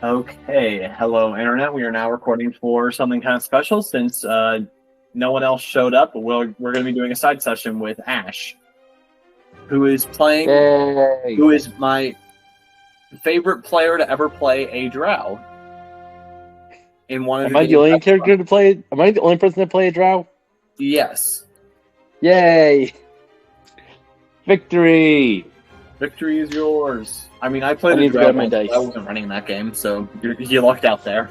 Okay, hello Internet. We are now recording for something kind of special since no one else showed up. We're going to be doing a side session with Ash, who is playing. Yay. Who is my favorite player to ever play a drow. In one of Am I the only character to play? Am I the only person to play a drow? Yes. Yay! Victory! Victory is yours. I mean, I played I a need to drow. grab my dice. I wasn't running that game, so you lucked out there.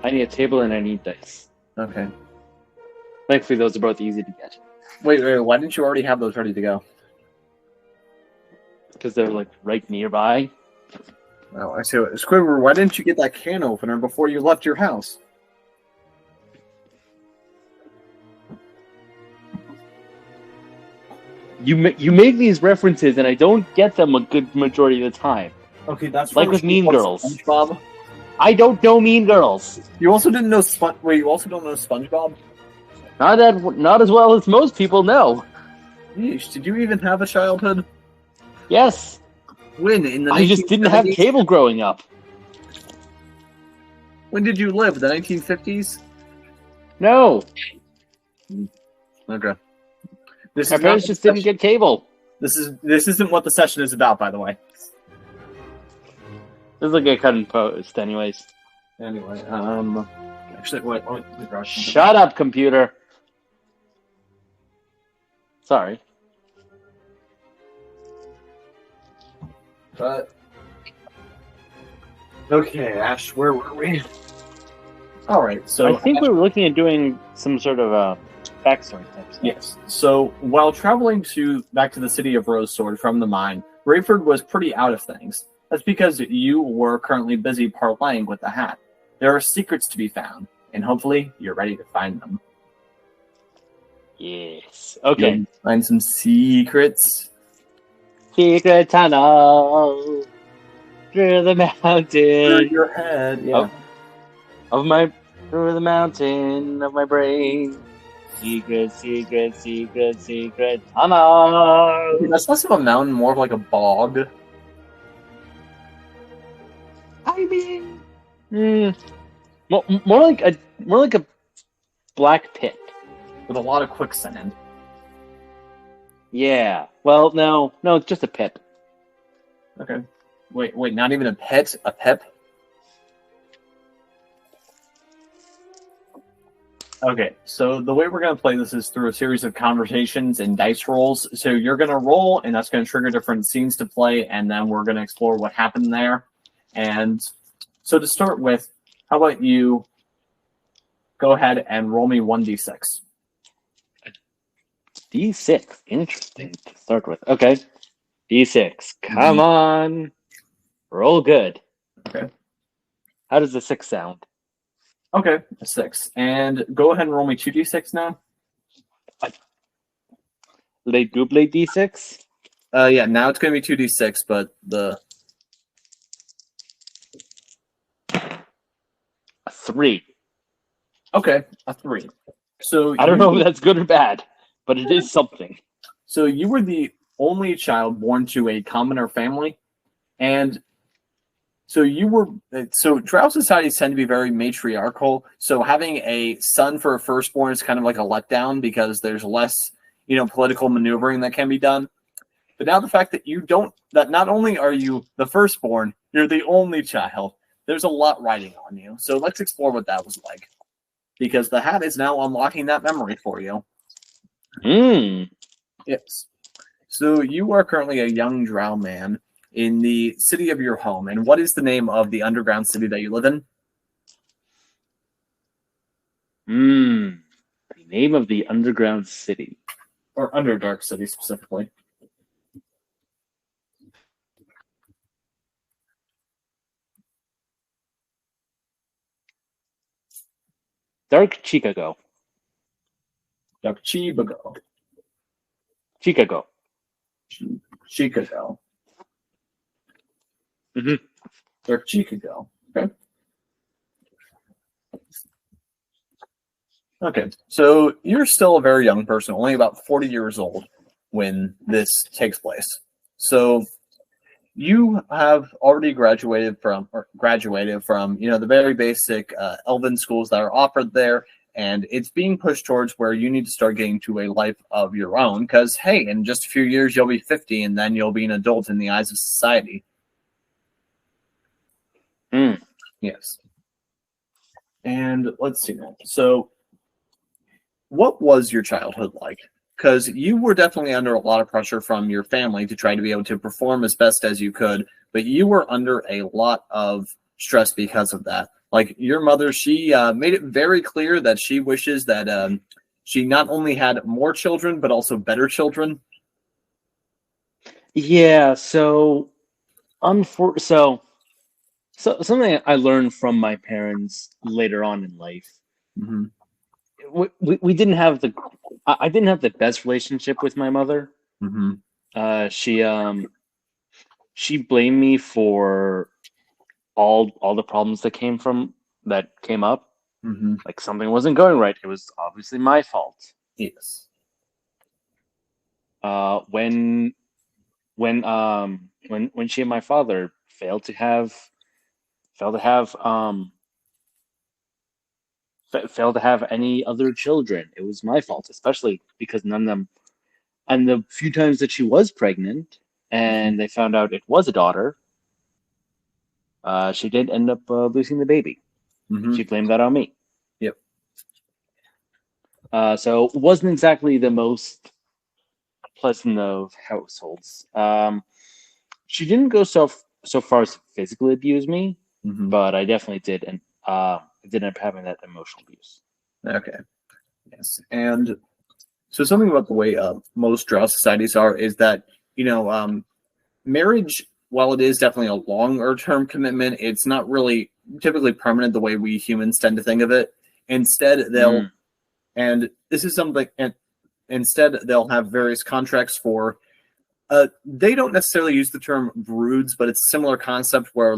I need a table and I need dice. Okay. Thankfully, those are both easy to get. Wait, why didn't you already have those ready to go? Because they're like right nearby. Oh, I see. Squidward, why didn't you get that can opener before you left your house? You make these references and I don't get them a good majority of the time. Okay, that's like with Mean Girls. SpongeBob. I don't know Mean Girls. You also didn't know Wait, you also don't know SpongeBob? Not as well as most people know. Yeesh, did you even have a childhood? Yes. When in the? I just didn't have cable growing up. When did you live? The 1950s? No. Okay. My parents just didn't get cable. This isn't what the session is about, by the way. This will get cut and post, anyways. Anyway, actually, wait. Shut up, computer. Sorry. But okay, Ash, where were we? All right, so I think we were looking at doing some sort of backstory type stuff. Yes. So while traveling back to the city of Rosesword from the mine, Raiford was pretty out of things. That's because you were currently busy parlaying with the hat. There are secrets to be found, and hopefully you're ready to find them. Yes. Okay. You'll find some secrets. Secret tunnel through the mountain. Through your head, yeah. Through the mountain of my brain. Secret tunnel. That's less of a mountain, more of like a bog. I mean, more like a black pit With a lot of quicksand. Yeah. Well, no, it's just a pit. Okay. Wait, not even a pit? A pip? Okay, so the way we're going to play this is through a series of conversations and dice rolls. So you're going to roll, and that's going to trigger different scenes to play, and then we're going to explore what happened there. And so to start with, how about you go ahead and roll me 1d6. D6. Interesting to start with. Okay. D6. Come on. Roll good. Okay. How does the 6 sound? Okay, a 6. And go ahead and roll me 2d6 now. Le double D6? Yeah, now it's going to be 2d6, but the... A 3. Okay, a 3. So I don't know if that's good or bad, but it is something. So you were the only child born to a commoner family, and so drow societies tend to be very matriarchal. So having a son for a firstborn is kind of like a letdown because there's less, political maneuvering that can be done. But now the fact that not only are you the firstborn, you're the only child. There's a lot riding on you. So let's explore what that was like, because the hat is now unlocking that memory for you. Yes. So you are currently a young drow man in the city of your home. And what is the name of the underground city that you live in? The name of the underground city. Or Underdark City, specifically. Dark Chicago. Dark Chicago. Chicago. Chicago. Mm-hmm. Dark Chicago. Okay. Okay, so you're still a very young person, only about 40 years old when this takes place. So you have already graduated from the very basic elven schools that are offered there, and it's being pushed towards where you need to start getting to a life of your own, because hey, in just a few years you'll be 50 and then you'll be an adult in the eyes of society. Yes. And let's see now. So what was your childhood like? Because you were definitely under a lot of pressure from your family to try to be able to perform as best as you could, but you were under a lot of stress because of that. Like your mother, she made it very clear that she wishes that she not only had more children, but also better children. Yeah, so something I learned from my parents later on in life. Mm-hmm. We didn't have I didn't have the best relationship with my mother. Mm-hmm. She blamed me for all the problems that came up. Mm-hmm. Like something wasn't going right. It was obviously my fault. Yes. When she and my father failed to have any other children, it was my fault, especially because none of them. And the few times that she was pregnant and they found out it was a daughter, she did end up losing the baby. Mm-hmm. She blamed that on me. Yep. So it wasn't exactly the most pleasant of households. She didn't go so far as physically abuse me, Mm-hmm. but I definitely did, and did end up having that emotional abuse. Okay. Yes. And so something about the way most drow societies are is that, marriage, while it is definitely a longer term commitment, it's not really typically permanent the way we humans tend to think of it. Instead, they'll have various contracts for, they don't necessarily use the term broods, but it's a similar concept where a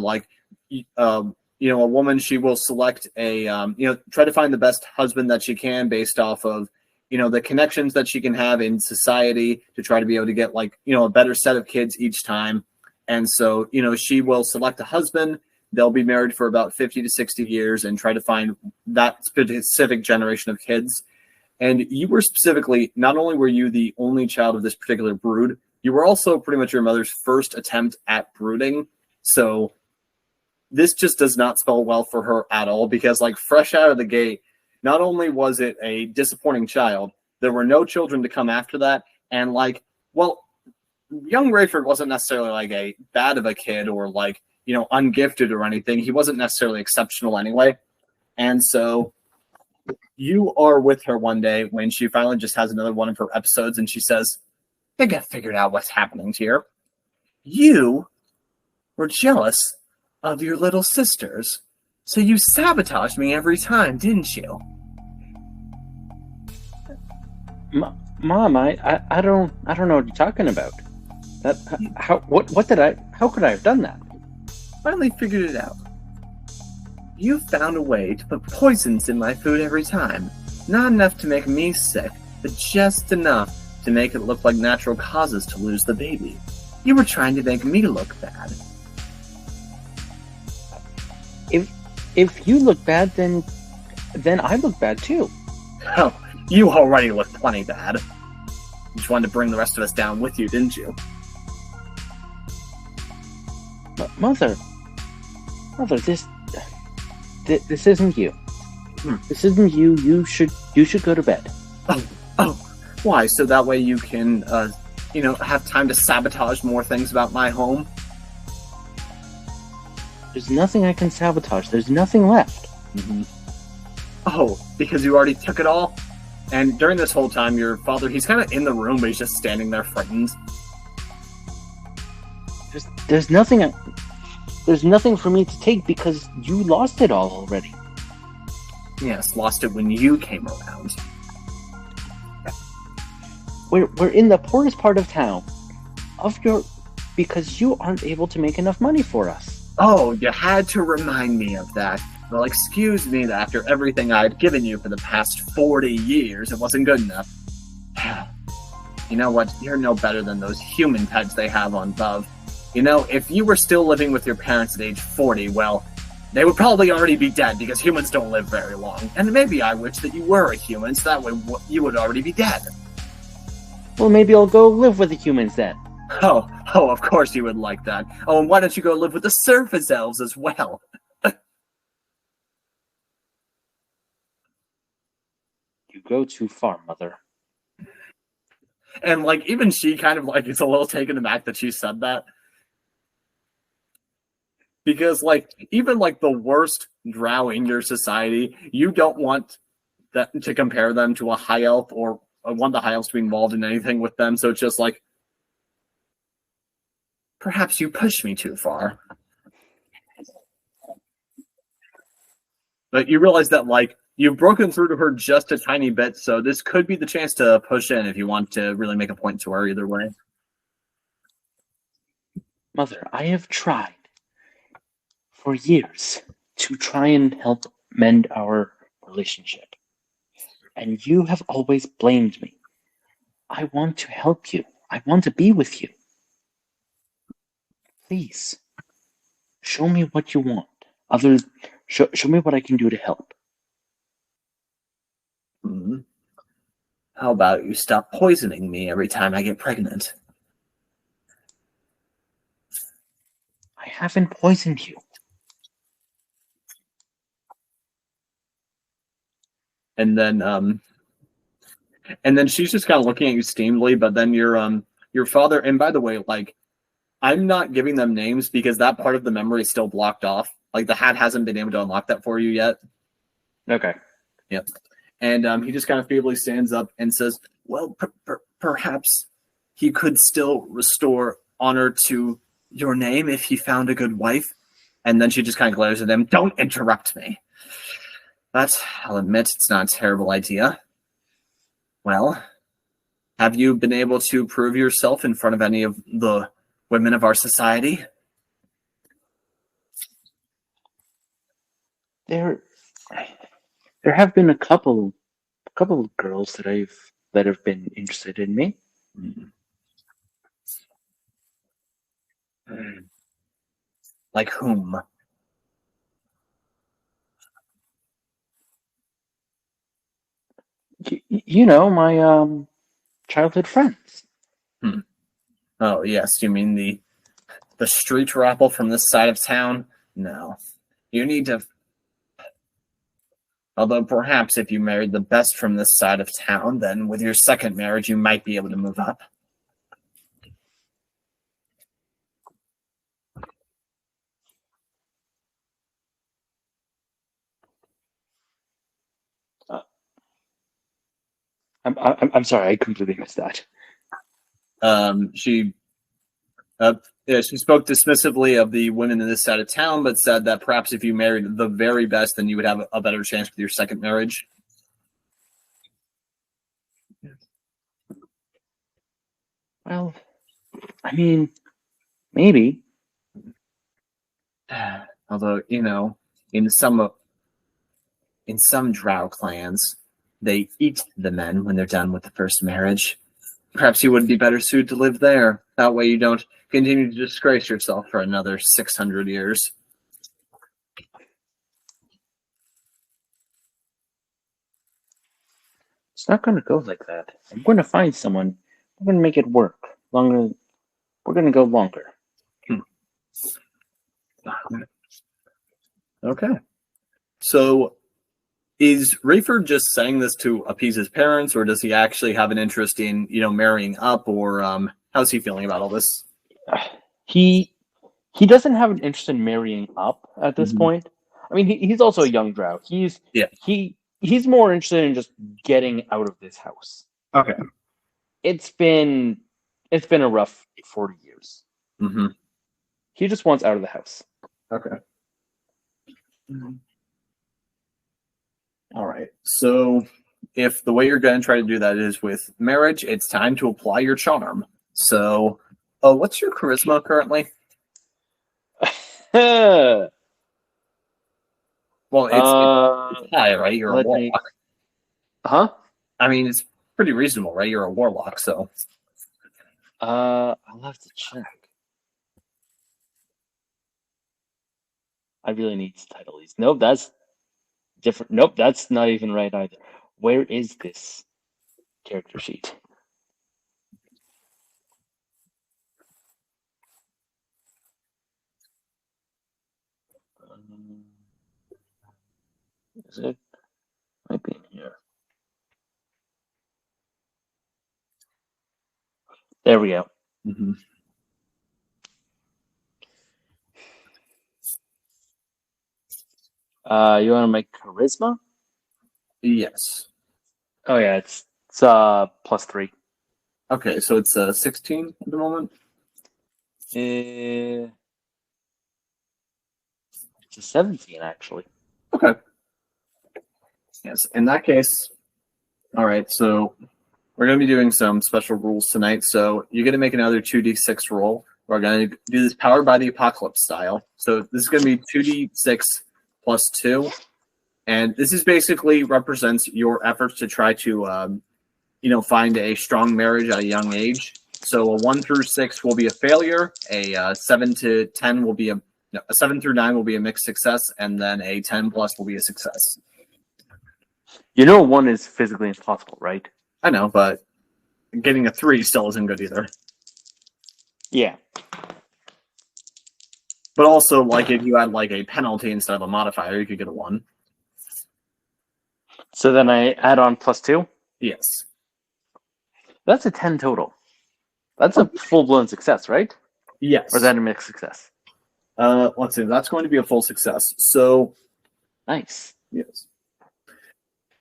woman, she will select try to find the best husband that she can based off of, the connections that she can have in society to try to be able to get a better set of kids each time. And so, she will select a husband. They'll be married for about 50 to 60 years and try to find that specific generation of kids. And you were specifically, not only were you the only child of this particular brood, you were also pretty much your mother's first attempt at brooding. So this just does not spell well for her at all, because fresh out of the gate, not only was it a disappointing child, there were no children to come after that. And young Raiford wasn't necessarily a bad of a kid or ungifted or anything. He wasn't necessarily exceptional anyway. And so you are with her one day when she finally just has another one of her episodes, and she says, "I think I figured out what's happening here. You were jealous of your little sisters, so you sabotaged me every time, didn't you?" Mom, I don't know what you're talking about. How could I have done that? Finally figured it out. You found a way to put poisons in my food every time. Not enough to make me sick, but just enough to make it look like natural causes to lose the baby. You were trying to make me look bad. If you look bad, then I look bad too. Oh, you already look plenty bad. You just wanted to bring the rest of us down with you, didn't you? Mother, this isn't you. This isn't you. You should go to bed. Oh, why? So that way you can, have time to sabotage more things about my home? There's nothing I can sabotage. There's nothing left. Mm-hmm. Oh, because you already took it all? And during this whole time, your father, he's kind of in the room, but he's just standing there frightened. There's nothing for me to take because you lost it all already. Yes, lost it when you came around. We're in the poorest part of town because you aren't able to make enough money for us. Oh, you had to remind me of that. Well, excuse me that after everything I'd given you for the past 40 years, it wasn't good enough. You know what? You're no better than those human pets they have on Bov. You know, if you were still living with your parents at age 40, well, they would probably already be dead because humans don't live very long. And maybe I wish that you were a human, so that way you would already be dead. Well, maybe I'll go live with the humans then. Oh, of course you would like that. Oh, and why don't you go live with the surface elves as well? You go too far, Mother. And, like, even she kind of, like, is a little taken aback that she said that. Because, like, even, like, the worst drow in your society, you don't want that to compare them to a high elf or want the high elves to be involved in anything with them. So it's just like, perhaps you pushed me too far. But you realize that, like, you've broken through to her just a tiny bit, so this could be the chance to push in if you want to really make a point to her either way. Mother, I have tried for years to try and help mend our relationship. And you have always blamed me. I want to help you. I want to be with you. Please, show me what you want. Show me what I can do to help. Mm-hmm. How about you stop poisoning me every time I get pregnant? I haven't poisoned you. And then she's just kind of looking at you steamedly, but then your father, and by the way, like, I'm not giving them names because that part of the memory is still blocked off. Like, the hat hasn't been able to unlock that for you yet. Okay. Yep. And he just kind of feebly stands up and says, well, perhaps he could still restore honor to your name if he found a good wife. And then she just kind of glares at him. Don't interrupt me. But I'll admit it's not a terrible idea. Well, have you been able to prove yourself in front of any of the women of our society? There have been a couple of girls that have been interested in me. Like whom? You know, my childhood friends. Oh, yes, you mean the street rabble from this side of town? No. You need to... Although perhaps if you married the best from this side of town, then with your second marriage you might be able to move up. I'm sorry, I completely missed that. She spoke dismissively of the women in this side of town, but said that perhaps if you married the very best, then you would have a better chance with your second marriage. Well, I mean, maybe. Although, you know, in some drow clans, they eat the men when they're done with the first marriage. Perhaps you would be better suited to live there. That way you don't continue to disgrace yourself for another 600 years. It's not going to go like that. I'm going to find someone. We're going to make it work. Longer. We're going to go longer. Okay. So is Raiford just saying this to appease his parents, or does he actually have an interest in, you know, marrying up, or how's he feeling about all this? He doesn't have an interest in marrying up at this point. I mean, he's also a young drow. He's more interested in just getting out of this house. Okay. It's been a rough 40 years. Mm-hmm. He just wants out of the house. Okay. All right. So if the way you're going to try to do that is with marriage, it's time to apply your charm. So what's your charisma currently? Well, it's high, right? You're a warlock. Huh? I mean, it's pretty reasonable, right? You're a warlock, so. I'll have to check. really need to title these. Nope, that's different. Nope, that's not even right either. Where is this character sheet? Is it? Might be in here. There we go. Mm-hmm. You want to make charisma? Yes. Oh yeah, it's +3. Okay, so it's 16 at the moment. It's a 17 actually. Okay. Yes. In that case, all right. So we're going to be doing some special rules tonight. So you're going to make another 2d6 roll. We're going to do this powered by the apocalypse style. So this is going to be 2d6 plus 2. And this is basically represents your efforts to try to, find a strong marriage at a young age. So a 1 through 6 will be a failure. A 7 to 10 will be a 7 through 9 will be a mixed success. And then a 10 plus will be a success. You know 1 is physically impossible, right? I know, but getting a 3 still isn't good either. Yeah. But also, like, if you had, like, a penalty instead of a modifier, you could get a 1. So then I add on +2? Yes. That's a 10 total. That's a full-blown success, right? Yes. Or is that a mixed success? Let's see. That's going to be a full success. So, Nice. yes.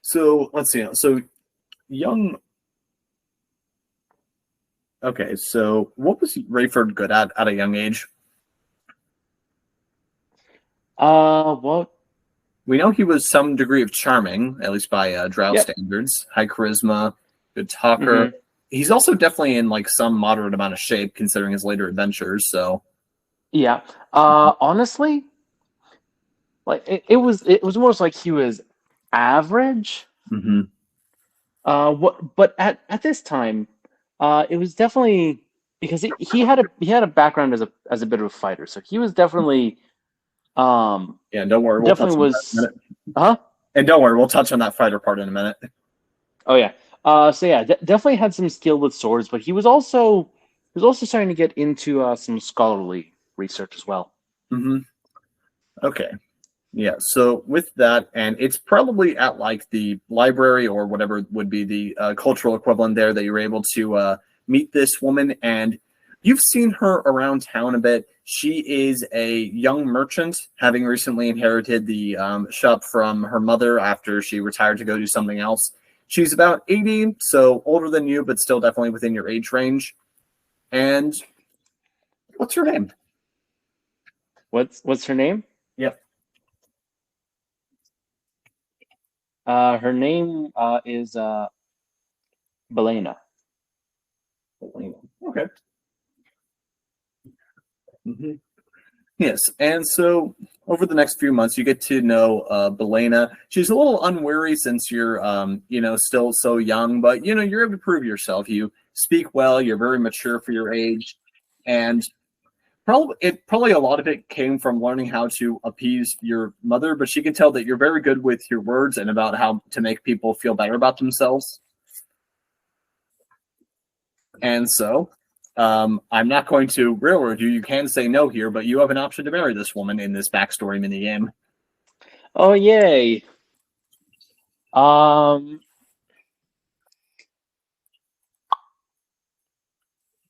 So, let's see. So, young... Okay, so what was Raiford good at a young age? What? We know he was some degree of charming, at least by Drow Yep. standards. High charisma, good talker. Mm-hmm. He's also definitely in, like, some moderate amount of shape, considering his later adventures, so... Yeah. Honestly, like it was almost like he was average. Mm-hmm. But at this time, it was definitely because he had a background as a bit of a fighter, so he was definitely Yeah, don't worry. We'll definitely touch on that in a was. minute. Huh? And don't worry, we'll touch on that fighter part in a minute. Oh yeah. So yeah, definitely had some skill with swords, but he was also starting to get into some scholarly research as well. Mm-hmm. Okay. Yeah, so with that, and it's probably at, like, the library or whatever would be the cultural equivalent there that you're able to meet this woman, and you've seen her around town a bit. She is a young merchant, having recently inherited the shop from her mother after she retired to go do something else. She's about 80, so older than you, but still definitely within your age range. And what's her name? What's her name? Yep. Her name is Belena. Okay. Mm-hmm. Yes, and so over the next few months, you get to know Belena. She's a little unwary since you're, still so young, but, you're able to prove yourself. You speak well, you're very mature for your age, and probably a lot of it came from learning how to appease your mother, but she can tell that you're very good with your words and about how to make people feel better about themselves. And so, I'm not going to railroad you. You can say no here, but you have an option to marry this woman in this backstory minigame. Oh yay!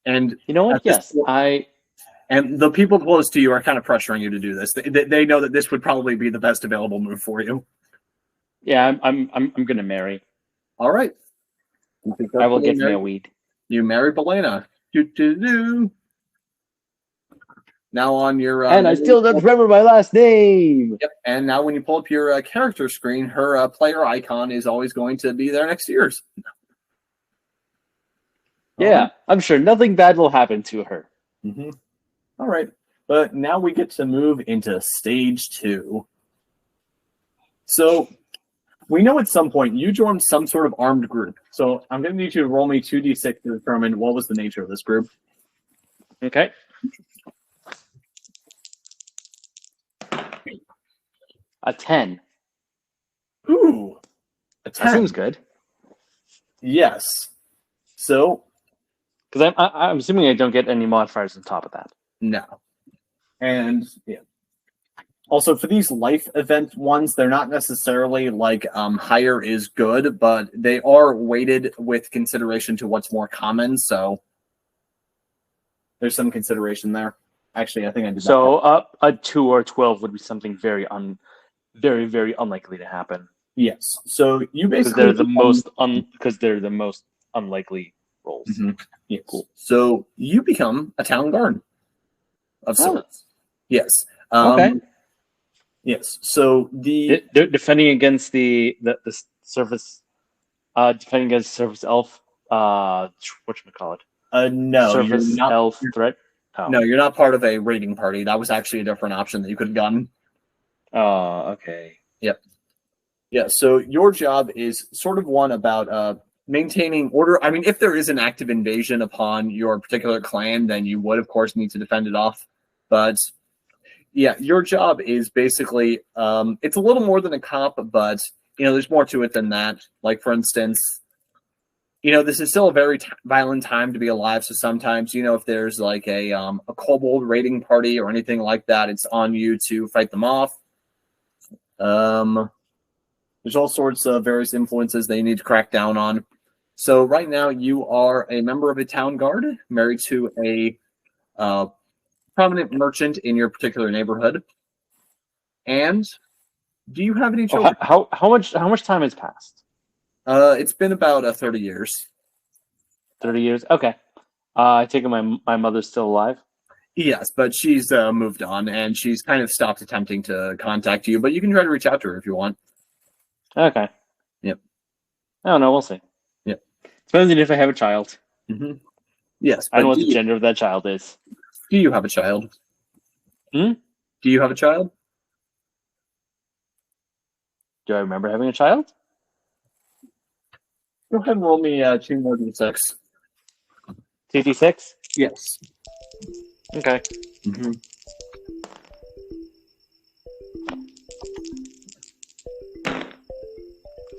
And You know what? Yes, And the people close to you are kind of pressuring you to do this. They know that this would probably be the best available move for you. Yeah, I'm gonna marry. All right. I will get me a weed. You marry Belena. Now on your and I still don't remember my last name. Yep. And now when you pull up your character screen, her player icon is always going to be there next to yours. Yeah, I'm sure nothing bad will happen to her. Mm-hmm. All right. But now we get to move into stage 2. So we know at some point you joined some sort of armed group. So I'm going to need you to roll me 2d6 to determine what was the nature of this group. Okay. A 10. Ooh, a That 10. seems good. Yes. So, Because I'm assuming I don't get any modifiers on top of that. no. And, yeah. Also, for these life event ones, they're not necessarily like higher is good, but they are weighted with consideration to what's more common. So there's some consideration there. Actually, I think I did that. So a 2 or 12 would be something very, very unlikely to happen. Yes. So you Because basically they're the most unlikely rolls. Mm-hmm. Yes. Cool. So you become a town guard of sorts. Yes. Okay. Yes. So They're defending against the surface, defending against surface elf. Whatchamacallit? no, Surface you're not. elf threat. Oh. No, you're not part of a raiding party. That was actually a different option that you could have gotten. Oh, okay. Yep. Yeah. So your job is sort of one about maintaining order. I mean, if there is an active invasion upon your particular clan, then you would, of course, need to defend it off. But yeah, your job is basically it's a little more than a cop, but there's more to it than that. Like, for instance, this is still a very violent time to be alive. So sometimes, if there's like a kobold raiding party or anything like that, it's on you to fight them off. There's all sorts of various influences they need to crack down on. So right now you are a member of a town guard, married to a prominent merchant in your particular neighborhood. And do you have any children? How much time has passed? It's been about 30 years. 30 years? Okay. I take it my mother's still alive? Yes, but she's moved on, and she's kind of stopped attempting to contact you, but you can try to reach out to her if you want. Okay. Yep. I don't know. We'll see. Yep. Depends on if I have a child. Mm-hmm. Yes. I don't know what the gender of that child is. Do you have a child? Hmm? Do you have a child? Do I remember having a child? Go ahead and roll me 2 more d6. 2d6? Yes. Okay. Mm-hmm.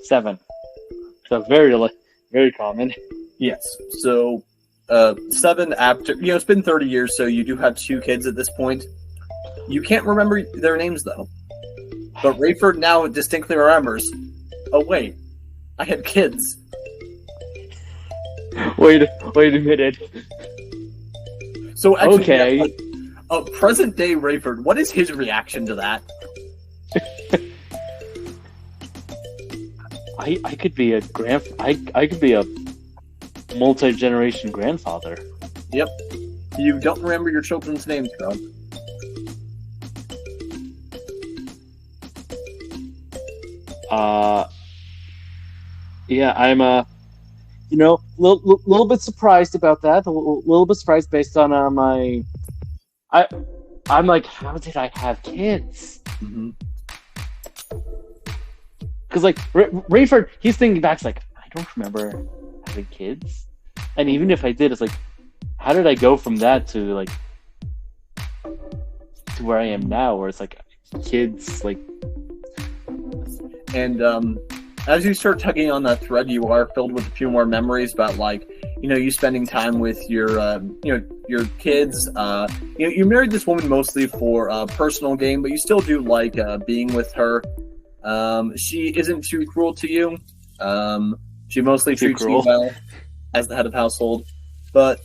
Seven. So very common. Yes. So 7 after, it's been 30 years, so you do have 2 kids at this point. You can't remember their names, though. But Raiford now distinctly remembers, oh, wait, I had kids. Wait a minute. So actually, okay. Present day Raiford, what is his reaction to that? I could be a I could be a multi-generation grandfather. Yep. You don't remember your children's names, bro. Yeah, I'm little bit surprised about that. A little bit surprised based on I'm like, how did I have kids? Mm-hmm. Because like Raiford, he's thinking back, like, I don't remember having kids, and even if I did, it's like, how did I go from that to where I am now, where it's like kids, like. And as you start tugging on that thread, you are filled with a few more memories about, like, you spending time with your kids. You married this woman mostly for personal gain, but you still do like being with her. She isn't too cruel to you. She mostly treats you well as the head of household. But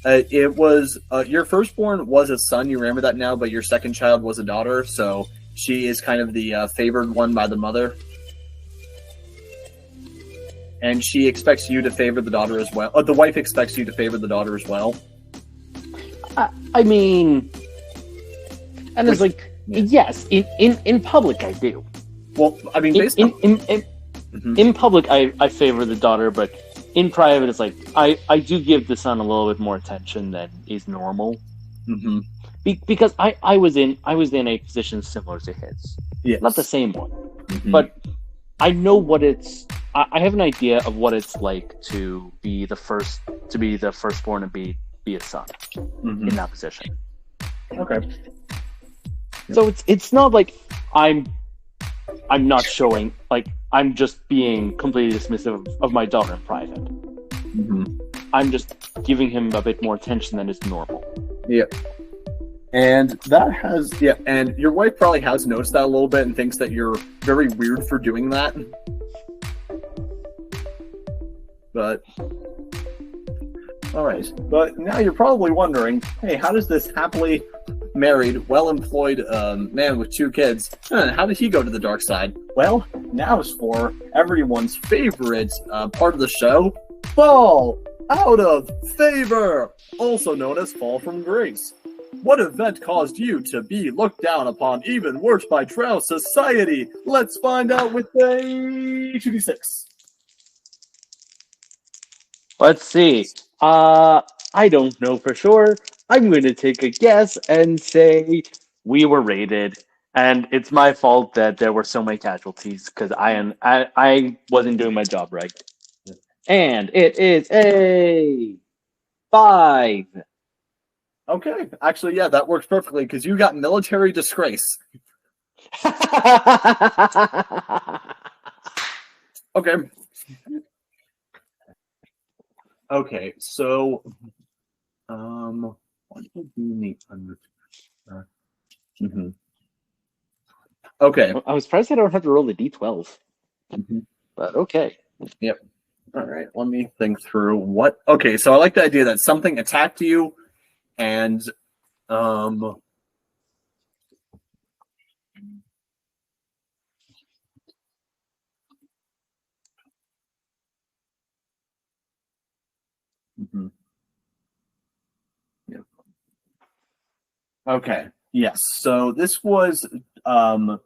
it was your firstborn was a son. You remember that now, but your second child was a daughter. So she is kind of the favored one by the mother. And she expects you to favor the daughter as well. The wife expects you to favor the daughter as well. I mean, and it's like, yes, in public I do. Well, I mean, in public I favor the daughter, but in private it's like I do give the son a little bit more attention than is normal. Mm-hmm. Because I was in a position similar to his. Yes. Not the same one, but I know what it's. I have an idea of what it's like to be the firstborn and be a son in that position. Okay. So it's not like I'm I'm not showing, like, I'm just being completely dismissive of my daughter in private. Mm-hmm. I'm just giving him a bit more attention than is normal. Yeah. And that has, and your wife probably has noticed that a little bit and thinks that you're very weird for doing that. But, all right. But now you're probably wondering, hey, how does this happily married, well-employed man with 2 kids, how did he go to the dark side? Well, now is for everyone's favorite part of the show, Fall Out of Favor, also known as Fall from Grace. What event caused you to be looked down upon even worse by Drow society? Let's find out with a 2d6. Let's see. I don't know for sure. I'm going to take a guess and say we were raided, and it's my fault that there were so many casualties because I wasn't doing my job right. And it is a 5. Okay, actually, yeah, that works perfectly because you got military disgrace. Okay. Okay, so, what would be the under? Mm-hmm. Okay. I was surprised I don't have to roll the d12. Mm-hmm. But okay. Yep. All right, let me think through what. Okay, so I like the idea that something attacked you, and mhm. Yep. Okay. Yes. So this was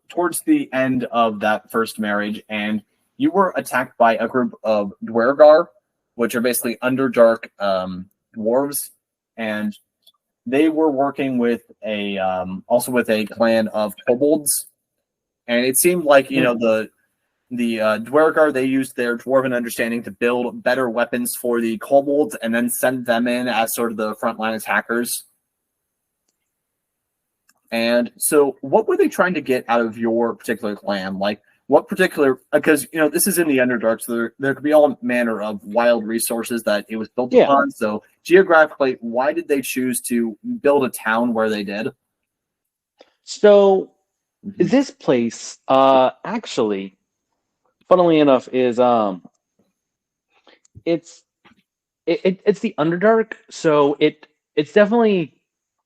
towards the end of that first marriage, and you were attacked by a group of Dwergar, which are basically Underdark dwarves, and they were working with a also with a clan of kobolds, and it seemed like the Dwergar, they used their dwarven understanding to build better weapons for the kobolds, and then send them in as sort of the frontline attackers. And so, what were they trying to get out of your particular clan? Like, what particular? Because this is in the Underdark, so there could be all manner of wild resources that it was built upon. So, geographically, why did they choose to build a town where they did? So, this place, actually, funnily enough, is it's the Underdark, so it's definitely.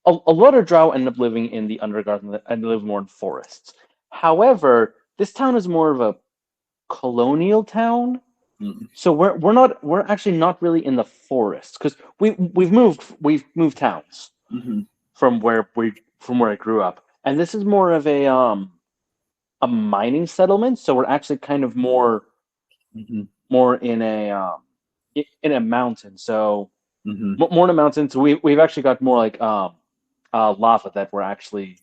A lot of Drow end up living in the Underdark and live more in forests. However, this town is more of a colonial town, so we're actually not really in the forest because we've moved towns from where I grew up, and this is more of a mining settlement. So we're actually kind of more in a mountain. So more in a mountain. So we've actually got more like lava that we're actually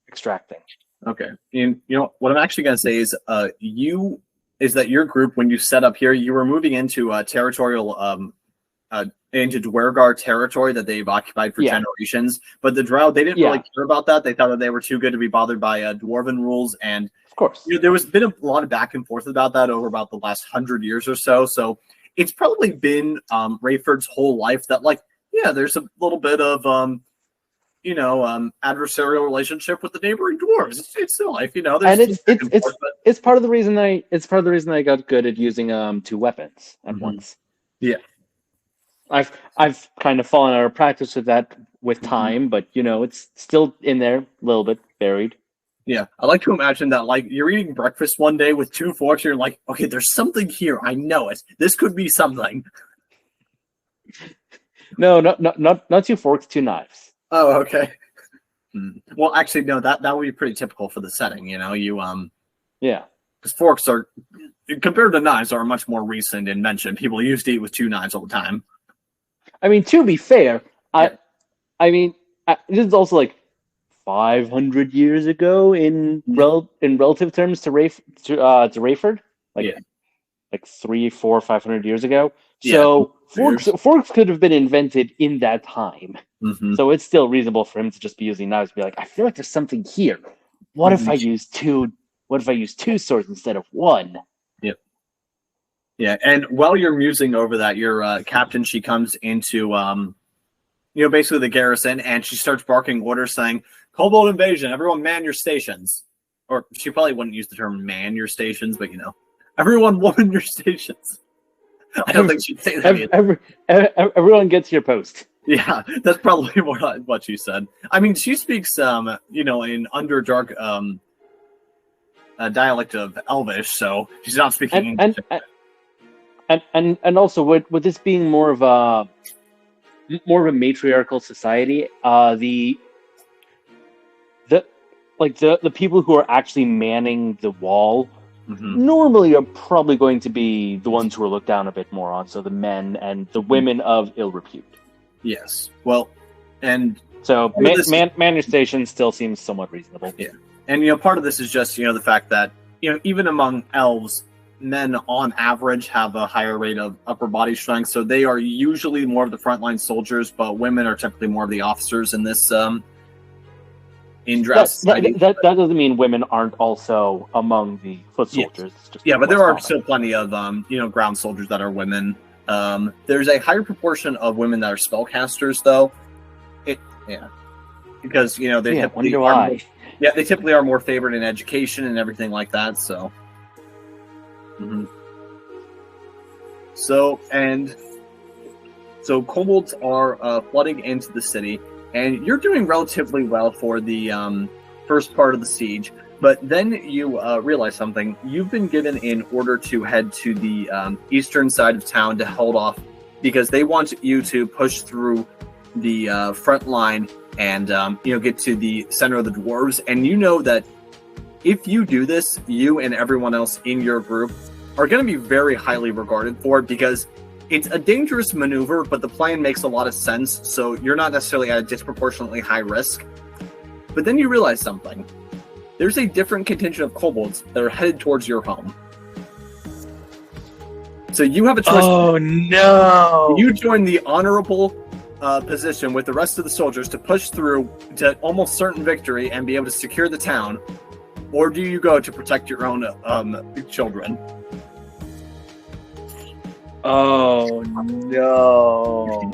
extracting. Okay. And what I'm actually going to say is that your group, when you set up here, you were moving into territorial into Dwergar territory that they've occupied for generations. But the Drow, they didn't really care about that. They thought that they were too good to be bothered by Dwarven rules. And of course, there was been a lot of back and forth about that over about the last 100 years or so. So it's probably been Raiford's whole life that, like, there's a little bit of adversarial relationship with the neighboring dwarves. It's still life, and it's part of the reason I got good at using 2 weapons at once. Yeah, I've kind of fallen out of practice with that with time, but it's still in there a little bit buried. Yeah, I like to imagine that, like, you're eating breakfast one day with 2 forks, and you're like, okay, there's something here. I know it. This could be something. No, not 2 forks, 2 knives. Oh, okay. Well, actually, no, that would be pretty typical for the setting, because forks are, compared to knives, are a much more recent invention. People used to eat with 2 knives all the time. I mean, to be fair, I mean, this is also like 500 years ago in relative terms to Raiford, like 300, 400, 500 years ago. So forks could have been invented in that time. So it's still reasonable for him to just be using knives. Be like, I feel like there's something here. What if I use 2 What if I use 2 swords instead of 1? Yep. Yeah, and while you're musing over that, your captain, she comes into basically the garrison, and she starts barking orders saying, "Kobold invasion! Everyone man your stations." Or she probably wouldn't use the term "man your stations," but everyone woman your stations. I don't think she'd say that. Everyone gets your post. Yeah, that's probably more like what she said. I mean, she speaks, in Underdark dialect of Elvish, so she's not speaking English. And also, with this being more of a matriarchal society, the people who are actually manning the wall normally are probably going to be the ones who are looked down a bit more on, so the men and the women of ill repute. Yes. Well, and so man your station still seems somewhat reasonable. Yeah. And part of this is just the fact that even among elves, men on average have a higher rate of upper body strength, so they are usually more of the frontline soldiers, but women are typically more of the officers in this in-dress. That doesn't mean women aren't also among the foot soldiers. Yeah, but there are still plenty of ground soldiers that are women. There's a higher proportion of women that are spellcasters, though. Because they typically are more favored in education and everything like that. So, so kobolds are flooding into the city. And you're doing relatively well for the first part of the siege, but then you realize something. You've been given an order to head to the eastern side of town to hold off, because they want you to push through the front line and get to the center of the dwarves. And you know that if you do this, you and everyone else in your group are going to be very highly regarded for it, because it's a dangerous maneuver, but the plan makes a lot of sense, so you're not necessarily at a disproportionately high risk. But then you realize something. There's a different contingent of kobolds that are headed towards your home. So you have a choice. Oh, no! You join the honorable position with the rest of the soldiers to push through to almost certain victory and be able to secure the town, or do you go to protect your own children? Oh no!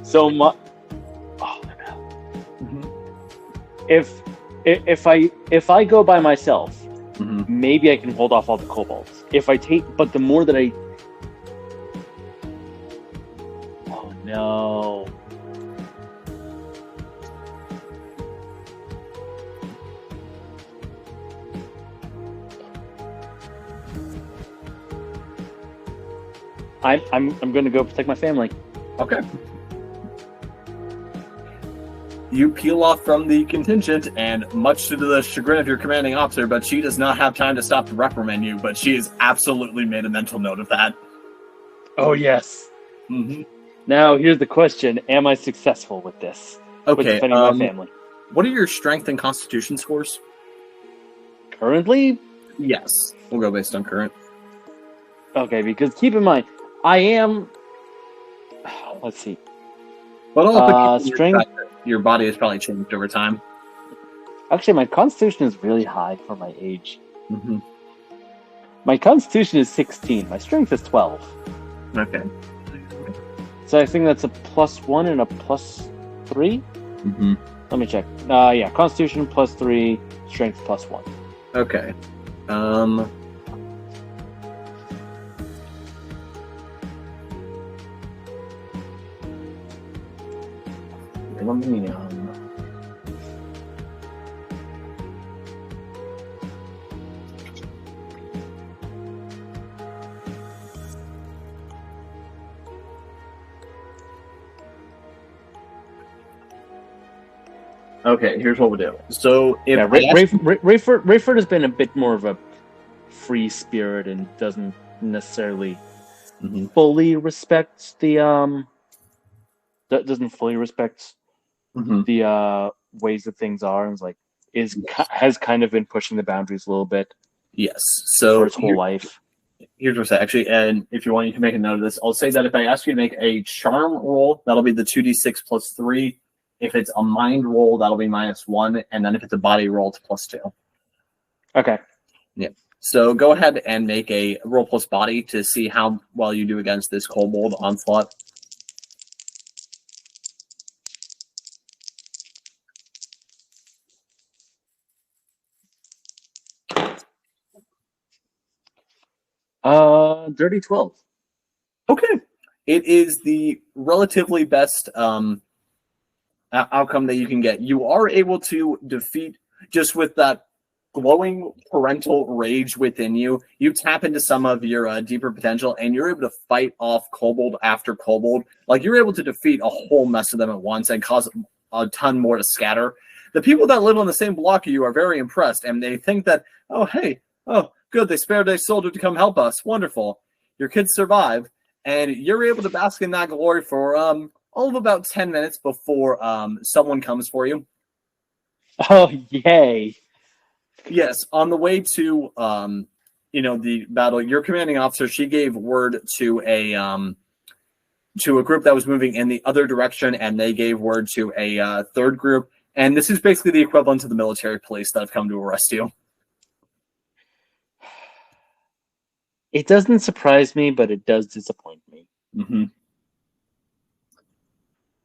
So much. Oh no! If I go by myself, maybe I can hold off all the kobolds. But the more that I. Oh no! I'm going to go protect my family. Okay. You peel off from the contingent, and much to the chagrin of your commanding officer, but she does not have time to stop to reprimand you, but she has absolutely made a mental note of that. Oh, yes. Now, here's the question. Am I successful with this? Okay. With defending my family? What are your strength and constitution scores? Currently? Yes. We'll go based on current. Okay, because keep in mind, I am... Let's see. But strength... Your body has probably changed over time. Actually, my constitution is really high for my age. My constitution is 16. My strength is 12. Okay. So I think that's a +1 and a +3? Let me check. Yeah, constitution +3, strength +1. Okay. Let me, Okay, here's what we'll do. So, if Raiford has been a bit more of a free spirit and doesn't necessarily fully respect the doesn't fully respect the ways that things are, and has kind of been pushing the boundaries a little bit. Yes. So for his whole life. Here's what I say. Actually, and if you want, you can make a note of this. I'll say that if I ask you to make a charm roll, that'll be the 2d6 +3. If it's a mind roll, that'll be -1, and then if it's a body roll, it's +2. Okay. Yeah. So go ahead and make a roll plus body to see how well you do against this kobold onslaught. Dirty 12. Okay. It is the relatively best outcome that you can get. You are able to defeat, just with that glowing parental rage within you, you tap into some of your deeper potential, and you're able to fight off kobold after kobold. Like, you're able to defeat a whole mess of them at once and cause a ton more to scatter. The people that live on the same block of you are very impressed, and they think that, oh, hey, oh, good, they spared a soldier to come help us. Wonderful. Your kids survive, and you're able to bask in that glory for all of about 10 minutes before someone comes for you. Oh, yay. Yes, on the way to the battle, your commanding officer, she gave word to a group that was moving in the other direction, and they gave word to a third group. And this is basically the equivalent of the military police that have come to arrest you. It doesn't surprise me, but it does disappoint me. Mm-hmm.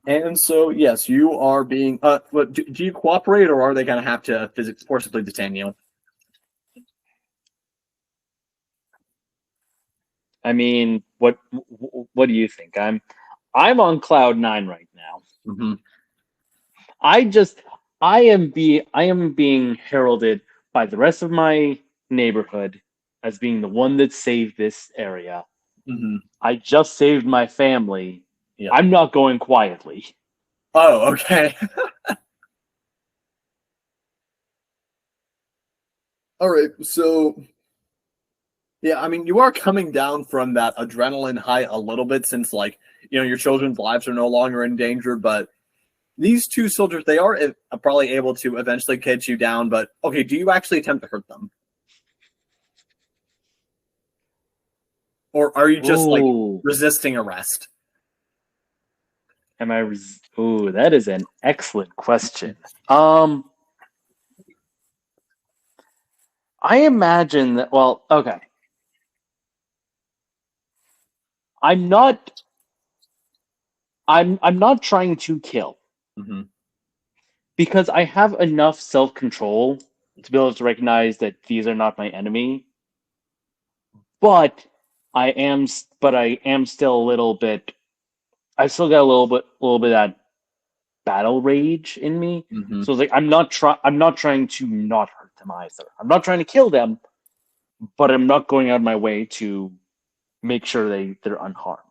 And so, yes, you are being. Do you cooperate, or are they going to have to forcibly detain you? I mean, what do you think? I'm on cloud 9 right now. Mm-hmm. I am being heralded by the rest of my neighborhood as being the one that saved this area. Mm-hmm. I just saved my family. Yeah. I'm not going quietly. Oh, okay. All right, so yeah, I mean, you are coming down from that adrenaline high a little bit, since, like, your children's lives are no longer in danger, but these two soldiers, they are probably able to eventually catch you down. But okay, do you actually attempt to hurt them? Or are you just like resisting arrest? Am I? Ooh, that is an excellent question. I imagine that. Well, okay. I'm not trying to kill. Mm-hmm. Because I have enough self-control to be able to recognize that these are not my enemy. But I am still a little bit. I still got a little bit of that battle rage in me. Mm-hmm. So it's like I'm not trying to not hurt them either. I'm not trying to kill them, but I'm not going out of my way to make sure they're unharmed.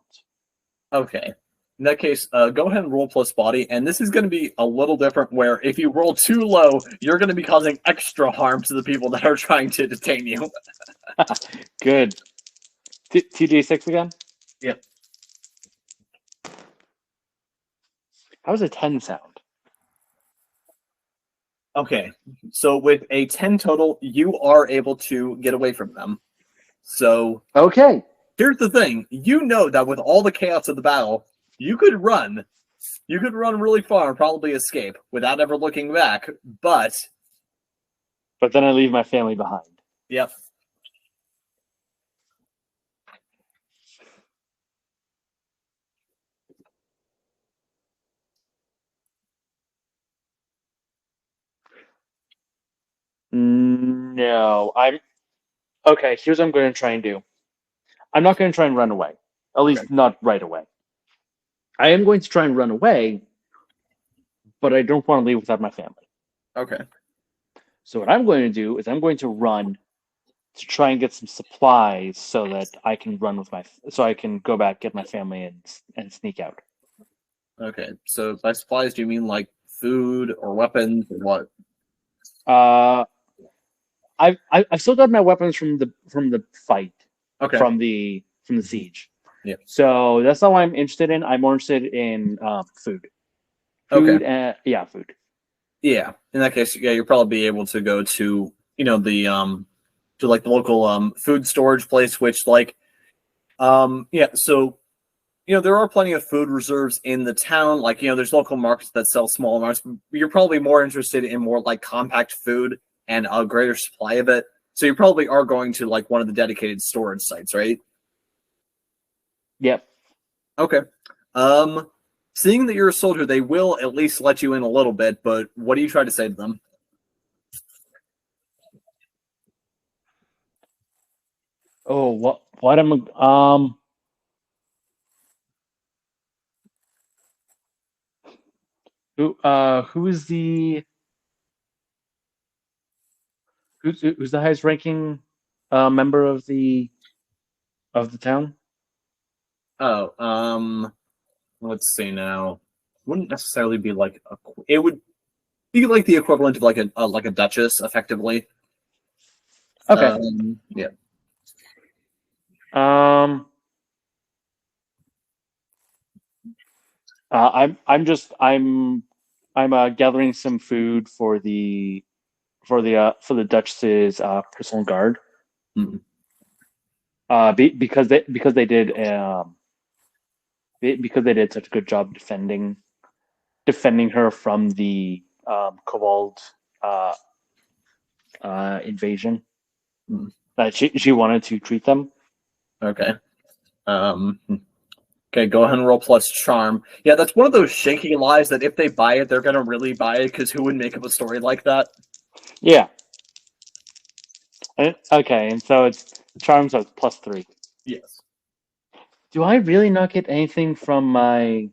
Okay. In that case, go ahead and roll plus body, and this is going to be a little different, where if you roll too low, you're going to be causing extra harm to the people that are trying to detain you. Good. 2d6 again? Yep. How does a 10 sound? Okay, so with a 10 total, you are able to get away from them. So, okay. Here's the thing. You know that with all the chaos of the battle, you could run. You could run really far and probably escape without ever looking back, but then I leave my family behind. Yep. No, okay. Here's what I'm going to try and do. I'm not going to try and run away. At least not right away. I am going to try and run away, but I don't want to leave without my family. Okay. So what I'm going to do is I'm going to run to try and get some supplies so that I can so I can go back, get my family, and sneak out. Okay. So by supplies, do you mean like food or weapons or what? I've still got my weapons from the fight. Okay. From the siege. Yeah. So that's not what I'm interested in. I'm more interested in food. Okay. Food. Yeah. In that case, yeah, you'll probably be able to go to the local food storage place, which so there are plenty of food reserves in the town. Like, there's local markets that sell small amounts. You're probably more interested in more like compact food and a greater supply of it. So you probably are going to like one of the dedicated storage sites, right? Yep. Okay. Seeing that you're a soldier, they will at least let you in a little bit, but what do you try to say to them? Oh, what am who's the highest ranking member of the town? Oh, let's see now. Wouldn't necessarily be like it would be like the equivalent of like a duchess, effectively. Okay. Yeah. Um I'm gathering some food for the Duchess's personal guard. Mhm. Because they did because they did such a good job defending her from the Kobold uh, invasion. Mhm. That she wanted to treat them. Okay. Okay, go ahead and roll plus charm. Yeah, that's one of those shaky lies that if they buy it, they're gonna really buy it, because who would make up a story like that? Yeah. Okay, and so it's charm, so it's +3. Yes. Do I really not get anything from my?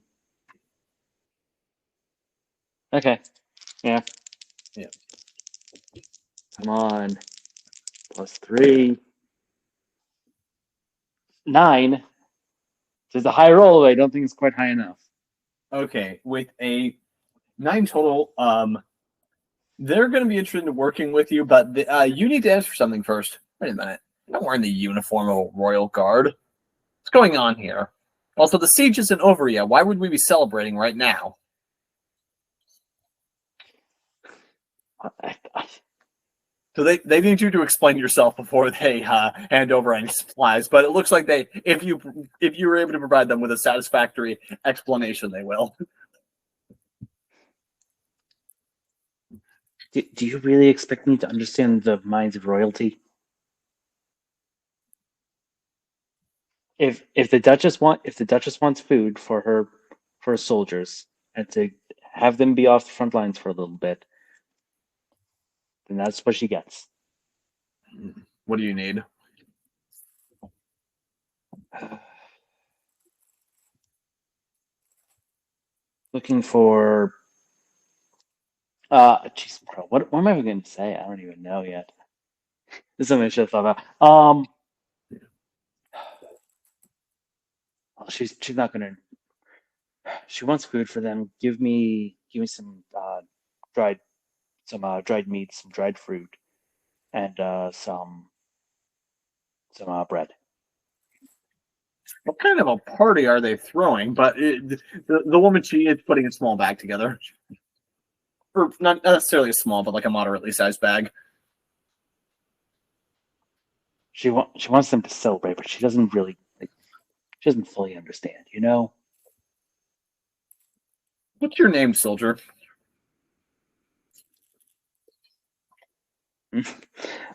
Okay, yeah. Yeah. Come on, +3, 9. There's a high roll, but I don't think it's quite high enough. Okay, with a 9 total, they're going to be interested in working with you, but you need to answer something first. Wait a minute. You're not wearing the uniform of a royal guard. What's going on here? Also, the siege isn't over yet. Why would we be celebrating right now? So they need you to explain yourself before they hand over any supplies. But it looks like if you were able to provide them with a satisfactory explanation, they will. Do you really expect me to understand the minds of royalty? If the Duchess wants food for her soldiers and to have them be off the front lines for a little bit, then that's what she gets. What do you need? Looking for jeez, bro, what am I even going to say? I don't even know yet. This is something I should have thought about. Well, she's not gonna. She wants food for them. Give me some dried dried meat, some dried fruit, and some bread. What kind of a party are they throwing? But the woman, she is putting a small bag together. Or not necessarily a small, but like a moderately sized bag. She wants them to celebrate, but she doesn't really she doesn't fully understand. You know. What's your name, soldier?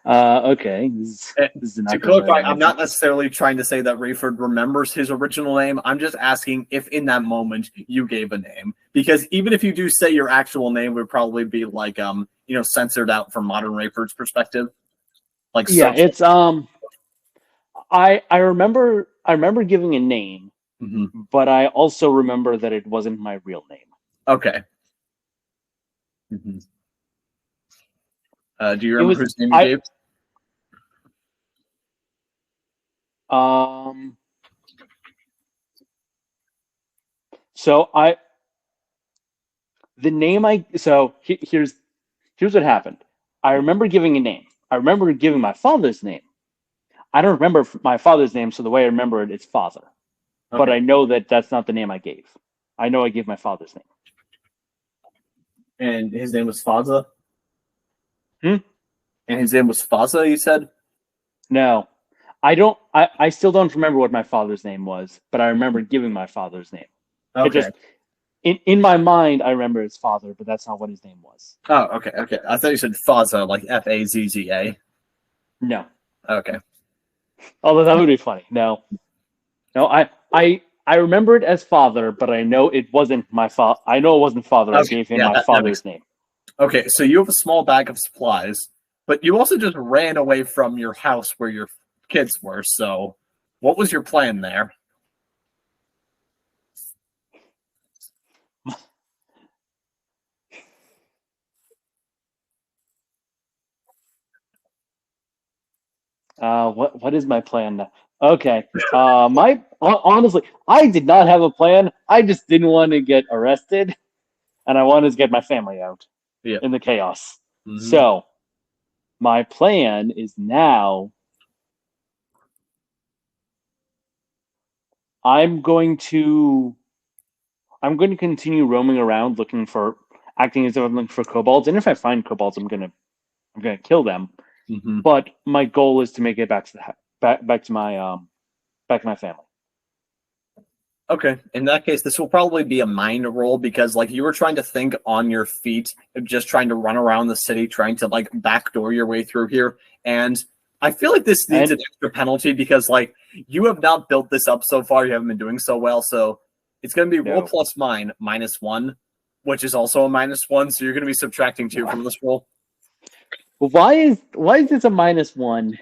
Okay. This is To not going well. clarify, I'm not necessarily trying to say that Raiford remembers his original name. I'm just asking if in that moment you gave a name. Because even if you do say your actual name, would probably be like censored out from modern Raiford's perspective. Like Yeah, social. it's I remember giving a name, but I also remember that it wasn't my real name. Okay. Mm-hmm. Do you It remember was whose name you gave? um so I the name I so here's what happened. I remember giving a name. I remember giving my father's name. I don't remember my father's name, so the way I remember it is father. Okay. But I know that that's not the name I gave. I know I gave my father's name. And his name was Faza? Hmm? And his name was Faza, you said? No, I still don't remember what my father's name was, but I remember giving my father's name. It Okay. just in my mind I remember his father, but that's not what his name was. Oh, okay. I thought you said Fazza, like Fazza. No. Okay. Although that would be funny. No. I remember it as father, but I know it wasn't my father. I know it wasn't father. I Okay. gave him Yeah, my that makes father's name. Okay, so you have a small bag of supplies, but you also just ran away from your house where your kids were. So, what was your plan there? What is my plan now? Okay. Honestly, I did not have a plan. I just didn't want to get arrested, and I wanted to get my family out Yeah. in the chaos. Mm-hmm. So my plan is now I'm going to I'm going to continue roaming around acting as if I'm looking for kobolds, and if I find kobolds, I'm gonna kill them. Mm-hmm. But my goal is to make it back to back to my family. Okay. In that case, this will probably be a mind roll because, like, you were trying to think on your feet, just trying to run around the city, trying to like backdoor your way through here. And I feel like this needs And an extra penalty because, like, you have not built this up so far. You haven't been doing so well. So it's going to be roll no. plus mine -1, which is also a -1. So you're going to be subtracting 2 from this roll. Why is this a -1?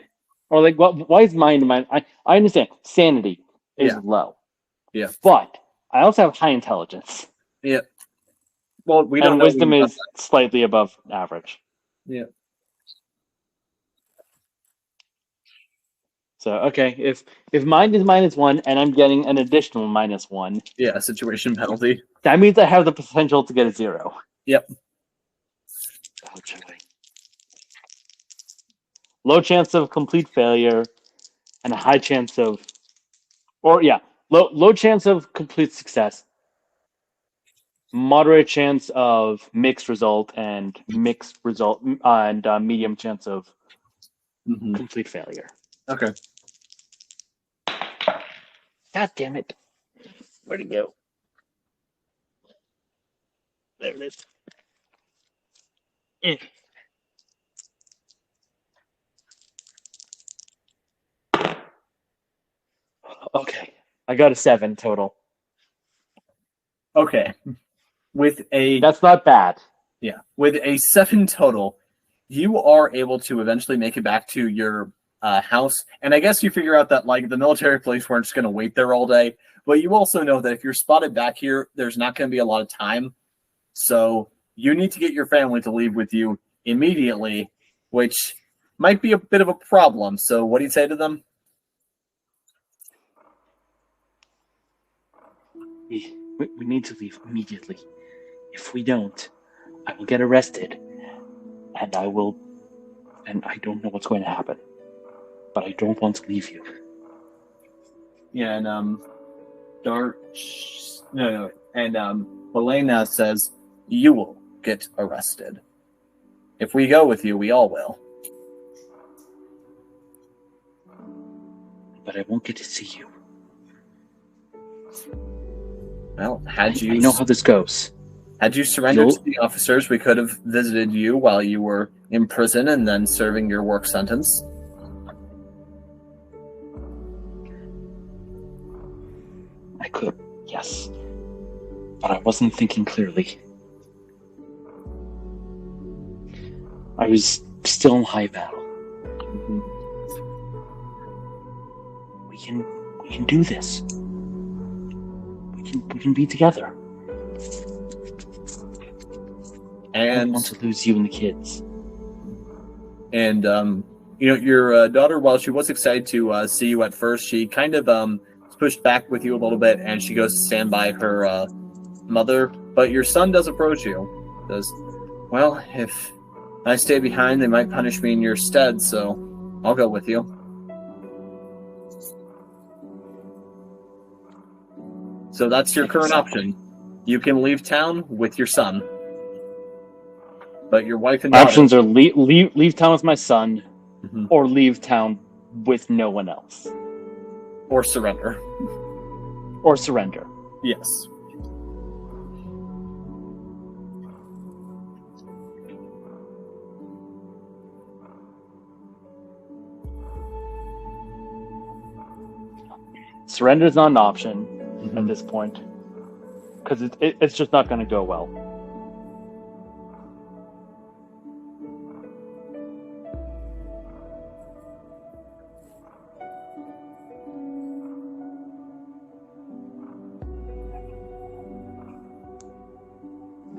Or like what? Why is mine? I understand sanity is Yeah. low. Yeah. But I also have high intelligence. Yeah. Well, we don't And know. wisdom is slightly above average. Yeah. So okay, if mine is -1 and I'm getting an additional -1, Yeah. Situation penalty. that means I have the potential to get a 0. Yep. Oh joy. Low chance of complete failure and a high chance of, low chance of complete success, moderate chance of mixed result, and medium chance of complete failure. Okay. God damn it! Where'd it go? There it is. Okay, I got a 7 total. Okay. That's not bad. Yeah, with a 7 total, you are able to eventually make it back to your house. And I guess you figure out that like the military police weren't just going to wait there all day. But you also know that if you're spotted back here, there's not going to be a lot of time. So you need to get your family to leave with you immediately, which might be a bit of a problem. So what do you say to them? We need to leave immediately. If we don't, I will get arrested, and I don't know what's going to happen. But I don't want to leave you. Yeah, and Helena says you will get arrested. If we go with you, we all will. But I won't get to see you. Well, I know how this goes. Had you surrendered to the officers, we could have visited you while you were in prison and then serving your work sentence. I could, yes. But I wasn't thinking clearly. I was still in high battle. Mm-hmm. We can do this. We can be together. I don't want to lose you and the kids. And your daughter, while she was excited to see you at first, she kind of pushed back with you a little bit, and she goes to stand by her mother. But your son does approach you. Says, "Well, if I stay behind, they might punish me in your stead, so I'll go with you." So that's your current option. You can leave town with your son. But your wife and daughter... Options are leave town with my son, or leave town with no one else. Or surrender. Or surrender. Yes. Surrender is not an option at this point. Because it's just not going to go well.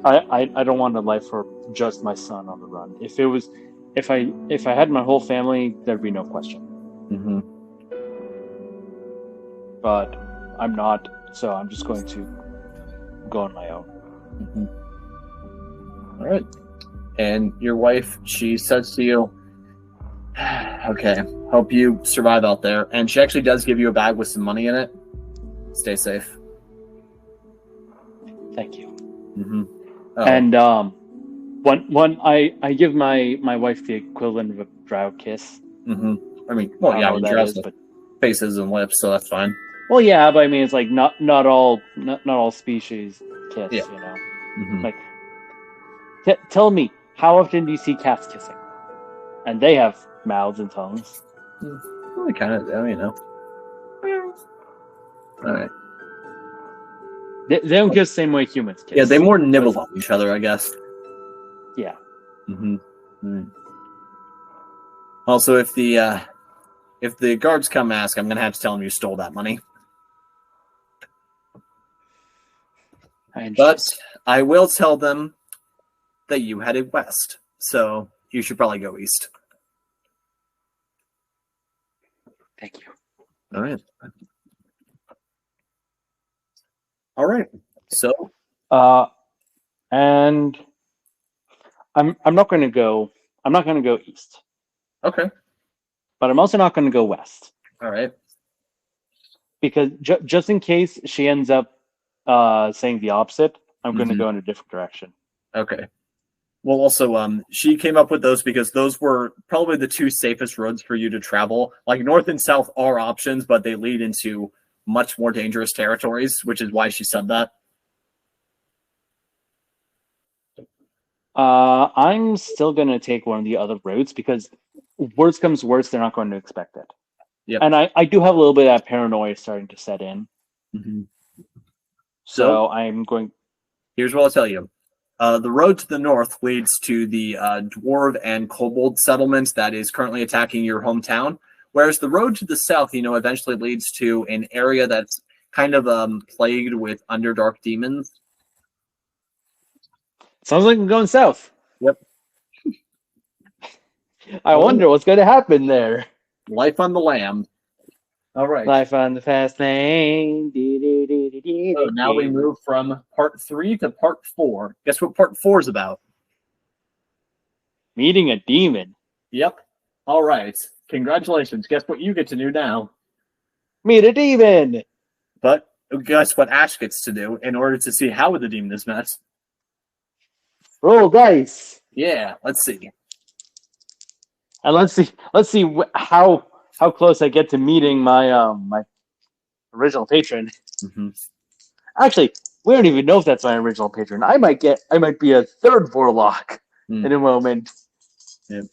I don't want a life for just my son on the run. If I had my whole family, there'd be no question. Mm-hmm. But I'm not, so I'm just going to go on my own. All right. And your wife, she says to you, okay, hope you survive out there. And she actually does give you a bag with some money in it. Stay safe. Thank you. Mm-hmm. Oh. And when I give my wife the equivalent of a drow kiss. Mm-hmm. I mean, well, I yeah, don't know what that is, but faces and lips, so that's fine. well, yeah, but I mean, it's like not all species kiss, Yeah. you know. Mm-hmm. Like, tell me, how often do you see cats kissing? And they have mouths and tongues. Well, they kind of do, you know. All right. They don't kiss the same way humans kiss. Yeah, they more nibble on each other, I guess. Yeah. Mm-hmm. Mm-hmm. Also, if the guards come ask, I'm gonna have to tell them you stole that money. But I will tell them that you headed west, so you should probably go east. Thank you. All right. All right. So, and I'm not going to go. I'm not going to go east. Okay. But I'm also not going to go west. All right. Because just in case she ends up saying the opposite, I'm going to go in a different direction. Okay. Well, also, she came up with those because those were probably the two safest roads for you to travel. Like north and south are options, but they lead into much more dangerous territories, which is why she said that. I'm still going to take one of the other routes because worst comes worst, they're not going to expect it. Yep. And I do have a little bit of that paranoia starting to set in. Mm-hmm. So I'm going. Here's what I'll tell you. The road to the north leads to the dwarf and kobold settlement that is currently attacking your hometown, whereas the road to the south, eventually leads to an area that's kind of plagued with underdark demons. Sounds like I'm going south. Yep. I wonder what's going to happen there. Life on the lam. All right. Life on the fast lane. So now we move from part 3 to part 4. Guess what part 4 is about? Meeting a demon. Yep. All right. Congratulations. Guess what you get to do now? Meet a demon. But guess what Ash gets to do in order to see how the demon is met? Roll dice. Yeah. Let's see. And let's see how close I get to meeting my my original patron. Mm-hmm. Actually, we don't even know if that's my original patron. I might be a third warlock in a moment. Yep.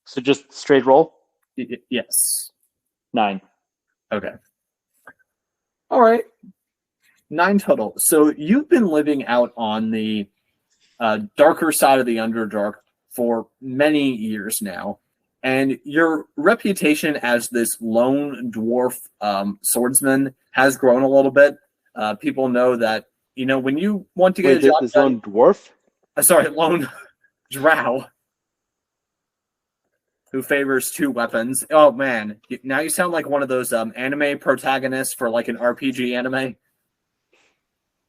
So just straight roll? Yes. 9. Okay. All right. 9 total. So you've been living out on the darker side of the Underdark for many years now. And your reputation as this lone dwarf swordsman has grown a little bit. People know that, when you want to get a job this lone dwarf? Sorry, lone drow who favors 2 weapons. Oh, man. Now you sound like one of those anime protagonists for like an RPG anime.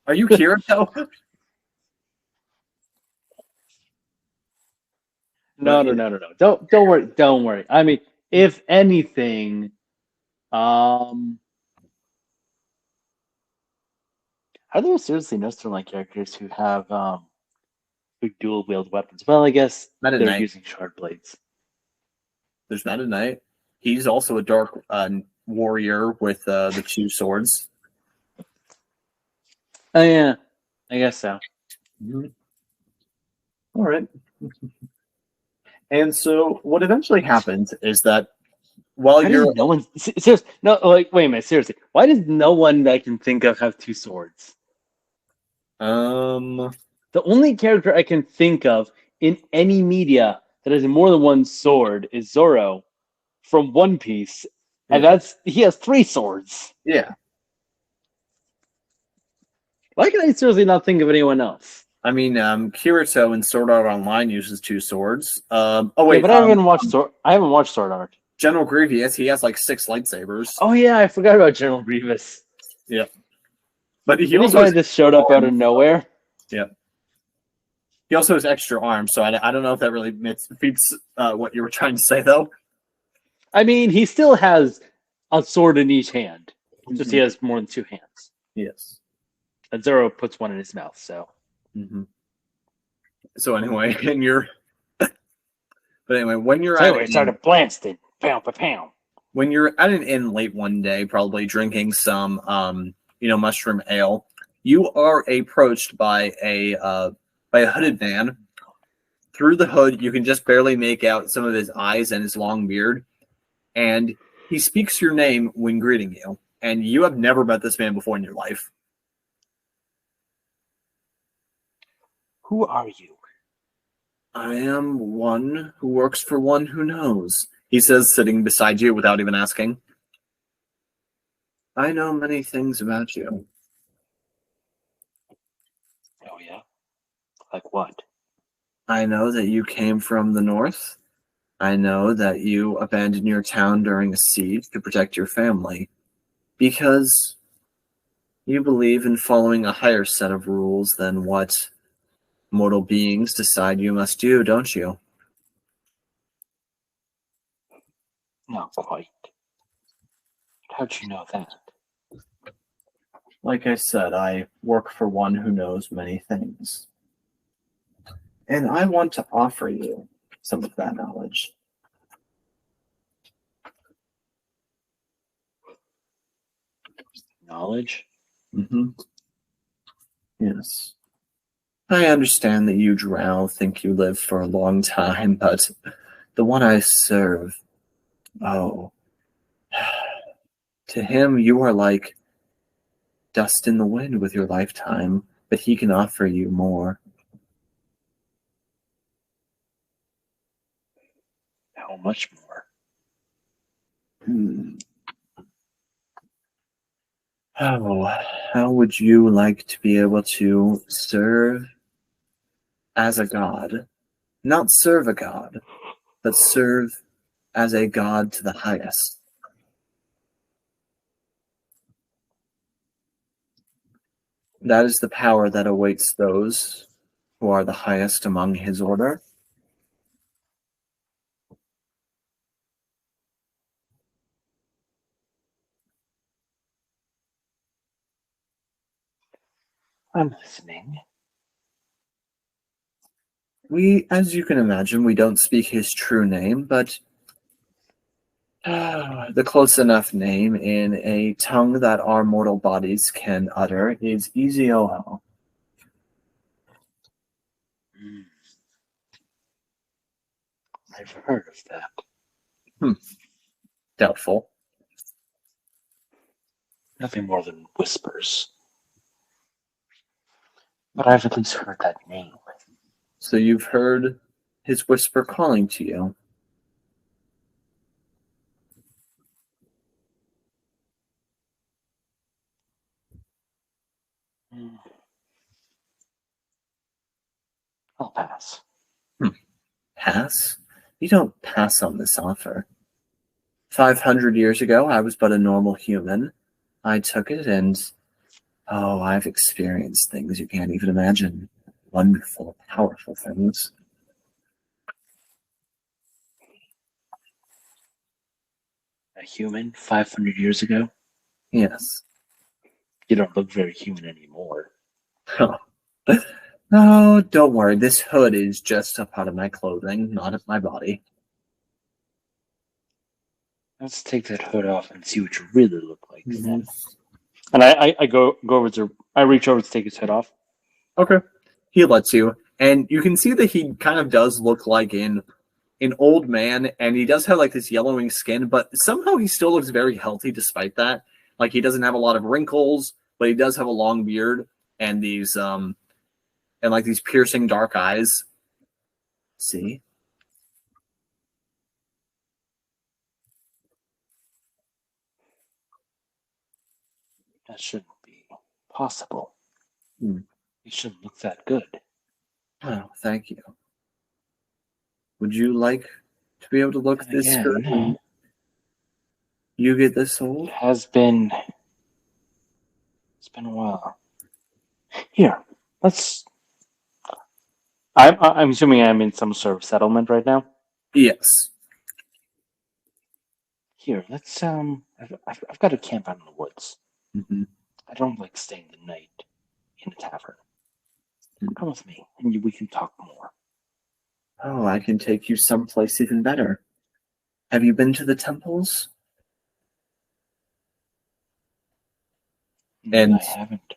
Are you Kirito? No. Don't worry. I mean, if anything, are there seriously no Sterling characters who have who dual wield weapons. Well, I guess Meta they're Knight. using shard blades. There's Meta Knight. He's also a dark warrior with the two swords. Oh yeah, I guess so. Mm-hmm. All right. And so what eventually happens is that while Why you're does no one? Seriously, no. Like, wait a minute. Seriously, why does no one that I can think of have two swords? The only character I can think of in any media that has more than one sword is Zoro from One Piece, and Yeah. he has three swords. Yeah. Why can I seriously not think of anyone else? I mean, Kirito in Sword Art Online uses two swords. Oh Yeah, wait, but I haven't watched Sword. I haven't watched Sword Art. General Grievous, he has like 6 lightsabers. Oh yeah, I forgot about General Grievous. Yeah, but he Didn't he also kind has of just showed up out of nowhere? Yeah, he also has extra arms. So I don't know if that really beats what you were trying to say though. I mean, he still has a sword in each hand. Just he has more than two hands. Yes. And Zoro puts one in his mouth. So. Mm-hmm. So anyway, but anyway, when you're So at anyway, started blasting, pound by pound. when you're at an inn late one day, probably drinking some mushroom ale, you are approached by a hooded man. Through the hood, you can just barely make out some of his eyes and his long beard, and he speaks your name when greeting you. And you have never met this man before in your life. Who are you? I am one who works for one who knows, he says, sitting beside you without even asking. I know many things about you. Oh yeah? Like what? I know that you came from the north. I know that you abandoned your town during a siege to protect your family. Because you believe in following a higher set of rules than what mortal beings decide you must do, don't you? Not quite. How'd you know that? Like I said, I work for one who knows many things. And I want to offer you some of that knowledge. Knowledge? Mm-hmm. Yes. I understand that you drow think you live for a long time, but the one I serve, oh, to him you are like dust in the wind with your lifetime, but he can offer you more. How much more? Oh, how would you like to be able to serve as a god? Not serve a god, but serve as a god to the highest. That is the power that awaits those who are the highest among his order. I'm listening. We, as you can imagine, we don't speak his true name, but the close enough name in a tongue that our mortal bodies can utter is Eziol. I've heard of that. Doubtful. Nothing more than whispers. But I've at least heard that name. So you've heard his whisper calling to you. I'll pass. Pass? You don't pass on this offer. 500 years ago, I was but a normal human. I took it and, I've experienced things you can't even imagine. Wonderful, powerful things. A human 500 years ago? Yes. You don't look very human anymore. Oh, don't worry. This hood is just a part of my clothing, not of my body. Let's take that hood off and see what you really look like. Mhm. And I go over to, I reach over to take his hood off. Okay. He lets you, and you can see that he kind of does look like an old man, and he does have like this yellowing skin, but somehow he still looks very healthy despite that. Like he doesn't have a lot of wrinkles, but he does have a long beard and these and like these piercing dark eyes. See? That shouldn't be possible. Hmm. He shouldn't look that good. Oh, thank you. Would you like to be able to look And this again, good when you get this old? it's been a while. Here, let's. I'm assuming I'm in some sort of settlement right now. Yes. Here, let's I've got a camp out in the woods. Mm-hmm. I don't like staying the night in a tavern. Come with me, and we can talk more. Oh, I can take you someplace even better. Have you been to the temples? And I haven't.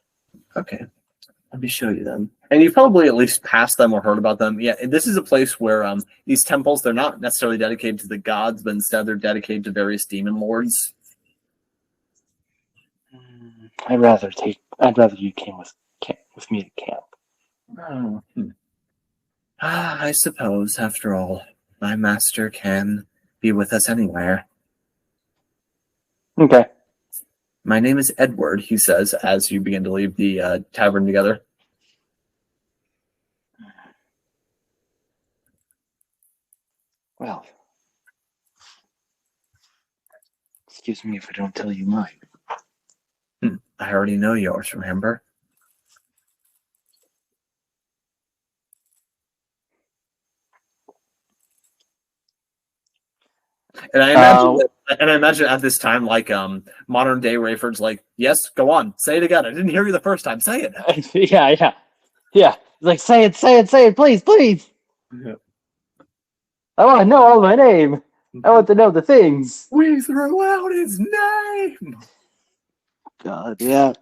okay, let me show you them. And you've probably at least passed them or heard about them. Yeah, this is a place where these temples, they're not necessarily dedicated to the gods, but instead they're dedicated to various demon lords. I'd rather you came with me to camp. Oh, I suppose, after all, my master can be with us anywhere. Okay. My name is Edward, he says, as you begin to leave the tavern together. Well, excuse me if I don't tell you mine. I already know yours, remember? And I imagine at this time, like modern day Raiford's like, yes, go on, say it again. I didn't hear you the first time. Say it. Yeah. Like, say it, please. Yeah. I want to know all my name. I want to know the things. We threw out his name. God, yeah.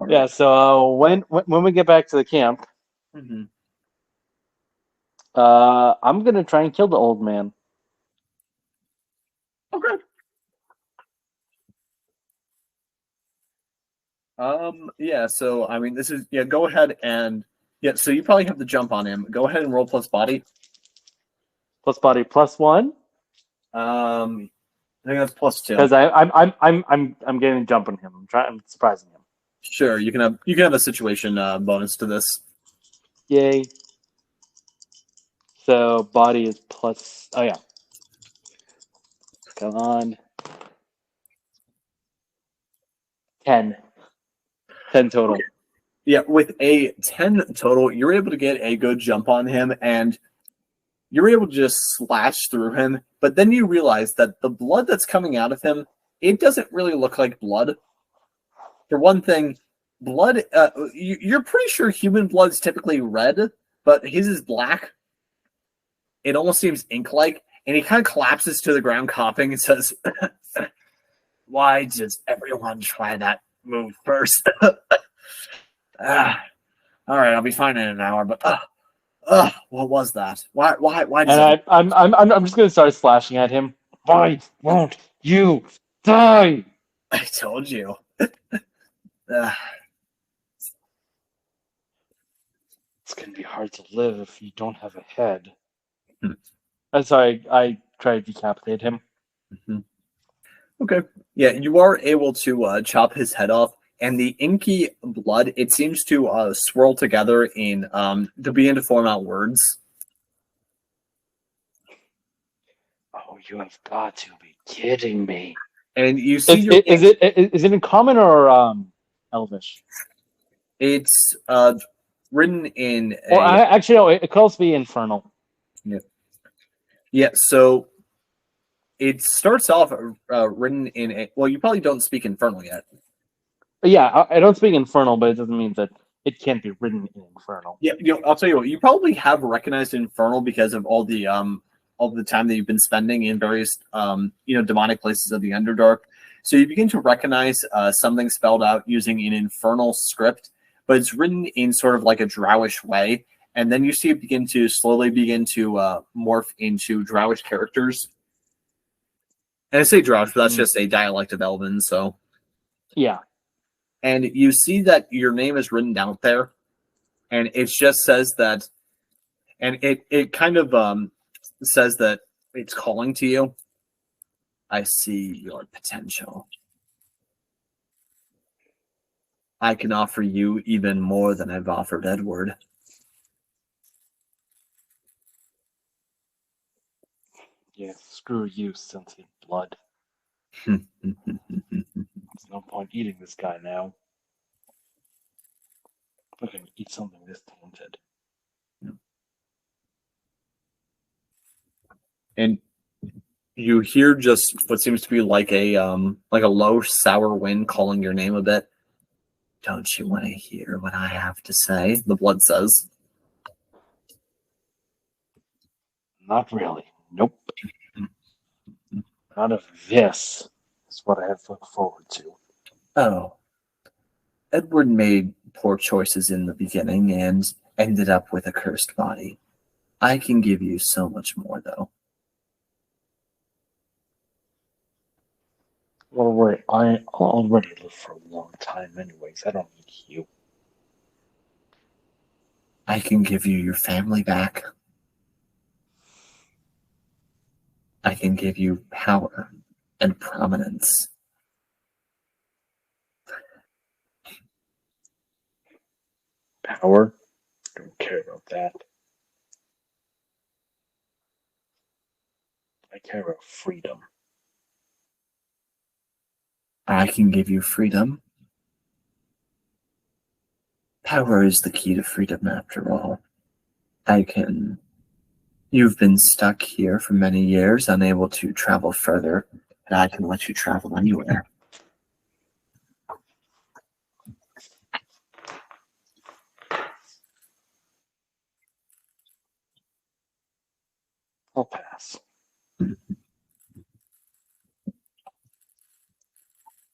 Yeah. So when we get back to the camp, Mm-hmm. I'm gonna try and kill the old man. Okay. Yeah, so I mean this is go ahead and so you probably have to jump on him. Go ahead and roll plus body. Plus body +1. I think that's +2. Because I'm getting a jump on him. I'm surprising him. Sure, you can have a situation bonus to this. Yay. So body is plus. Oh yeah. Come on. 10. 10 total. Okay. Yeah, with a 10 total, you're able to get a good jump on him, and you're able to just slash through him. But then you realize that the blood that's coming out of him, it doesn't really look like blood. For one thing, blood, you're pretty sure human blood's typically red, but his is black. It almost seems ink-like, and he kind of collapses to the ground coughing and says, why does everyone try that move first? All right, I'll be fine in an hour, but what was that? Why And I'm just gonna start slashing at him. Why won't you die? I told you. It's gonna be hard to live if you don't have a head. Hmm. I'm sorry, I tried to decapitate him. Mm-hmm. Okay. Yeah, you are able to chop his head off, and the inky blood, it seems to swirl together in to begin to form out words. Oh, you have got to be kidding me. And you see is it in common or Elvish? It's written in Or actually no, it could also be infernal. Yeah, so it starts off written in a. Well, you probably don't speak infernal yet. Yeah, I don't speak infernal, but it doesn't mean that it can't be written in Infernal. Yeah, I'll tell you what. You probably have recognized Infernal because of all the time that you've been spending in various demonic places of the Underdark. So you begin to recognize something spelled out using an Infernal script, but it's written in sort of like a Drowish way. And then you see it slowly begin to morph into Drowish characters. And I say Drowish, but that's just a dialect of Elven. So yeah, and you see that your name is written down there, and it just says that, and it kind of says that it's calling to you. I see your potential. I can offer you even more than I've offered Edward. Yeah, screw you, scented blood. Hmm. There's no point eating this guy now. I'm gonna eat something this tainted. And you hear just what seems to be like a low sour wind calling your name a bit. Don't you want to hear what I have to say? The blood says. Not really. Nope. None of this is what I have looked forward to. Oh. Edward made poor choices in the beginning and ended up with a cursed body. I can give you so much more, though. Well, wait, I already lived for a long time anyways. I don't need you. I can give you your family back. I can give you power and prominence. Power? Don't care about that. I care about freedom. I can give you freedom. Power is the key to freedom, after all. You've been stuck here for many years, unable to travel further, and I can let you travel anywhere. I'll pass.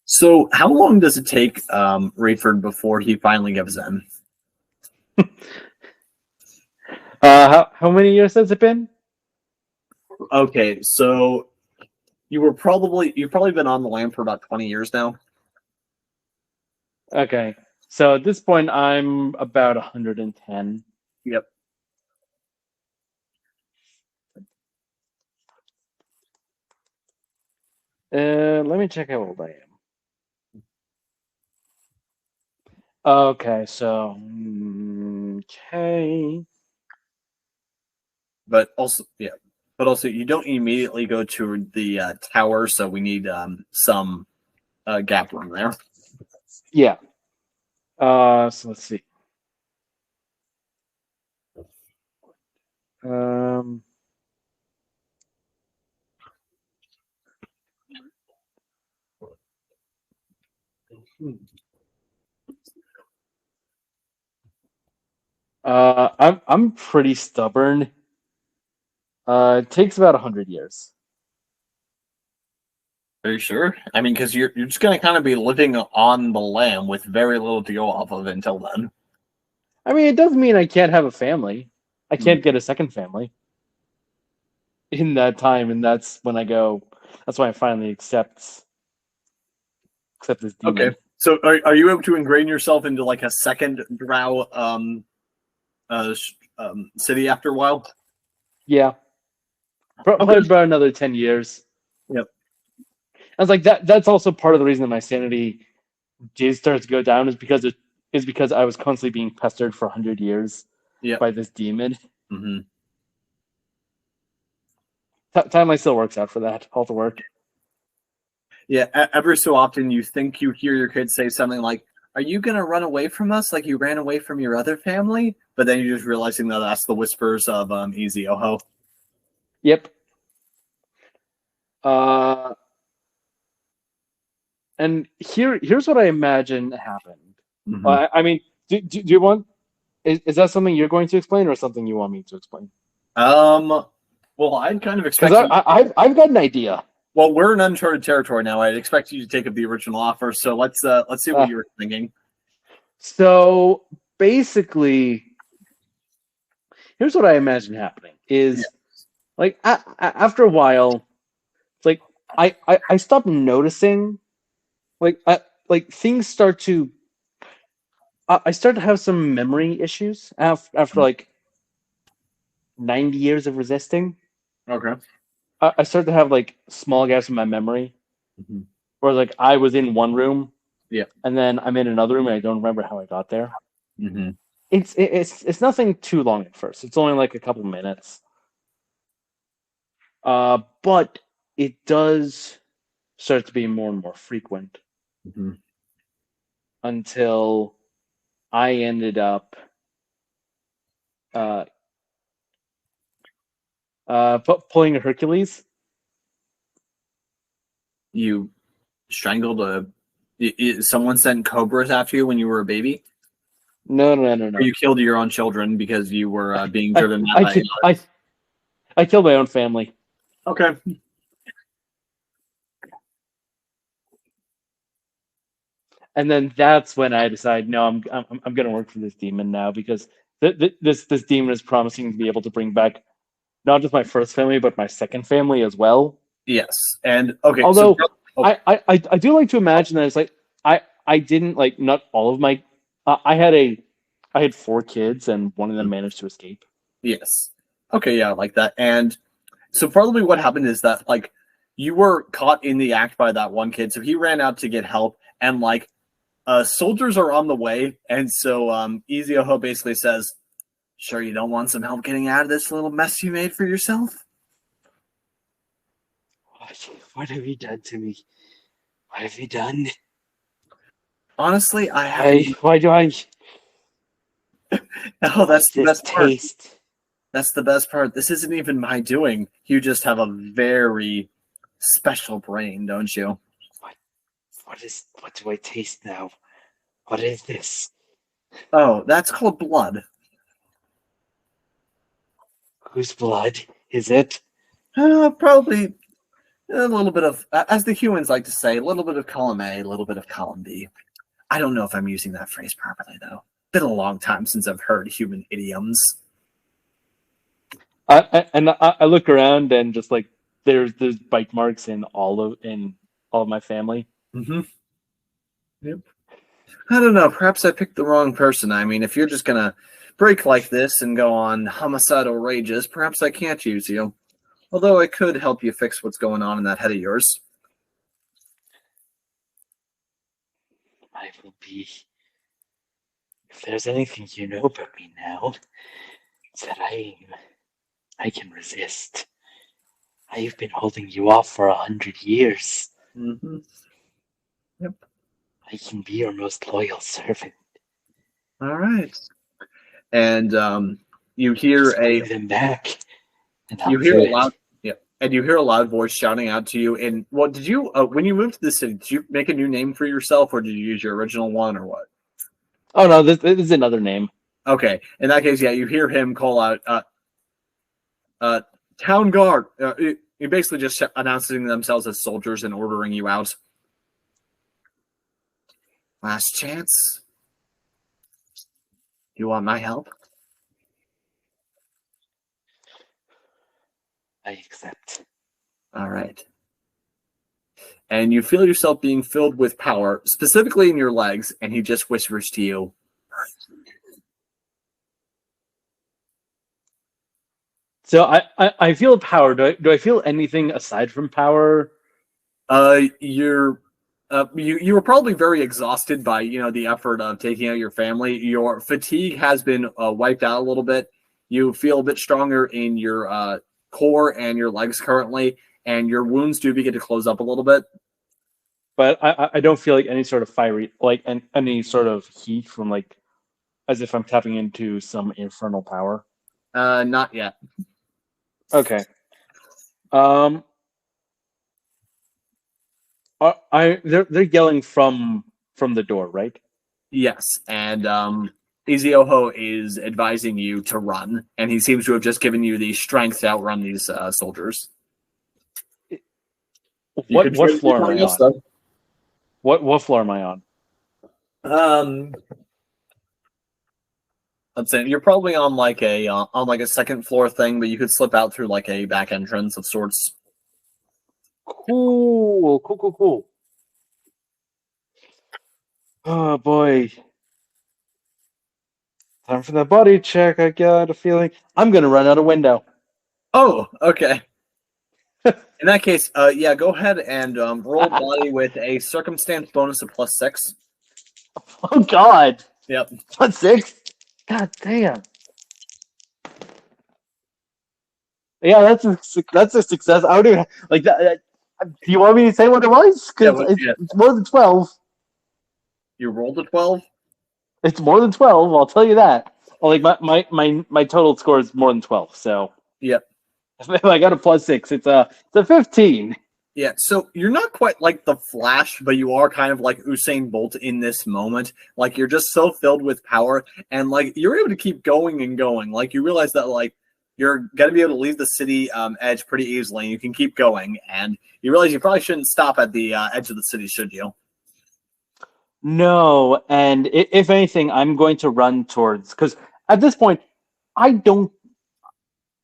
So, how long does it take Raiford before he finally gives in? How many years has it been? Okay, so you've probably been on the land for about 20 years now. Okay, so at this point, I'm about 110. Yep. Let me check how old I am. Okay, so okay. But also, you don't immediately go to the tower, so we need some gap room there. Yeah. So let's see. Um. I'm pretty stubborn. It takes about 100 years. Are you sure? I mean, because you're just gonna kind of be living on the land with very little to go off of until then. I mean, it doesn't mean I can't have a family. I can't get a second family in that time, and that's when I go. That's why I finally accept this demon. Okay. So are you able to ingrain yourself into like a second drow city after a while? Yeah, probably about another 10 years. Yep. I was like that. That's also part of the reason that my sanity did start to go down is because I was constantly being pestered for 100 years by this demon. Mm-hmm. Time still works out for that. All the work. Yeah. Every so often, you think you hear your kids say something like, "Are you gonna run away from us like you ran away from your other family?" But then you're just realizing that that's the whispers of Easy Oho. Yep. And here's what I imagine happened. Mm-hmm. I mean, Do you want? Is that something you're going to explain, or something you want me to explain? Well, I'd kind of Because expect you. I've got an idea. Well, we're in uncharted territory now. I'd expect you to take up the original offer. So let's see what Uh, you were thinking. so basically, here's what I imagine happening: Yeah. is like after a while, like I stop noticing, like like things start to. I start to have some memory issues after like 90 years of resisting. Okay. I start to have like small gaps in my memory, Mhm. where like I was in one room Yeah. and then I'm in another room and I don't remember how I got there. Hmm. It's nothing too long at first. It's only like a couple minutes. But it does start to be more and more frequent Hmm. until I ended up uh pulling a Hercules. You strangled a. Someone sent cobras after you when you were a baby, or No. you killed your own children because you were being I driven mad I by ki- others. I killed my own family. Okay. And then that's when I decide, no, I'm going to work for this demon now because this demon is promising to be able to bring back not just my first family but my second family as well. Yes. And okay. So. Although Oh. I do like to imagine that it's like I didn't like not all of my I had four kids and one of them managed to escape. Yes. Okay. Yeah, I like that. And so probably what happened is that like you were caught in the act by that one kid, so he ran out to get help, and like soldiers are on the way, and so Ezioho basically says, "Sure, you don't want some help getting out of this little mess you made for yourself?" What have you done to me? What have you done? Honestly, I have. Why do I? Oh, Why that's does the this best part. taste? That's the best part. This isn't even my doing. You just have a very special brain, don't you? What what do I taste now? What is this? Oh, that's called blood. Whose blood is it? Probably a little bit of, as the humans like to say, a little bit of column A, a little bit of column B. I don't know if I'm using that phrase properly, though. Been a long time since I've heard human idioms. I look around and just like there's bite marks in all of my family. Mm-hmm. Yep. I don't know. Perhaps I picked the wrong person. I mean, if you're just gonna break like this and go on homicidal rages, perhaps I can't use you. Although I could help you fix what's going on in that head of yours. I will be. If there's anything you know about me now, it's that I can resist. I've been holding you off for 100 years. Mm-hmm. Yep. I can be your most loyal servant. All right. And you hear Just a bring them back, and I'll you hear do a it. loud yeah, and you hear a loud voice shouting out to you. And what did you when you moved to the city? Did you make a new name for yourself, or did you use your original one, or what? Oh no, this is another name. Okay, in that case, yeah, you hear him call out, uh, "Town guard!" He basically just announcing themselves as soldiers and ordering you out. Last chance. You want my help? I accept. All right. And you feel yourself being filled with power, specifically in your legs, and he just whispers to you, So I feel power. Do I feel anything aside from power? you're you were probably very exhausted by the effort of taking out your family. Your fatigue has been wiped out a little bit. You feel a bit stronger in your core and your legs currently, and your wounds do begin to close up a little bit. But I don't feel like any sort of fiery, like any sort of heat from like as if I'm tapping into some infernal power. Not yet. Okay. Um. They're yelling from the door, right? Yes, and Izioho is advising you to run, and he seems to have just given you the strength to outrun these soldiers. What floor am I on? Though. What floor am I on? Let's say you're probably on like a second floor thing, but you could slip out through like a back entrance of sorts. Cool. Oh boy. Time for that body check. I got a feeling I'm gonna run out a window. Oh, okay. In that case, yeah, go ahead and roll body with a circumstance bonus of +6. Oh God. Yep. +6. God damn. Yeah, that's a success. I don't even like that. Do you want me to say what it was? Because it's more than 12. You rolled a 12? It's more than 12. I'll tell you that. Like my total score is more than 12. So yep. If I got a +6, it's a 15. Yeah, so you're not quite like the Flash, but you are kind of like Usain Bolt in this moment. Like you're just so filled with power, and like you're able to keep going and going. Like you realize that like you're gonna be able to leave the city edge pretty easily, and you can keep going. And you realize you probably shouldn't stop at the edge of the city, should you? No, and if anything, I'm going to run towards, because at this point, I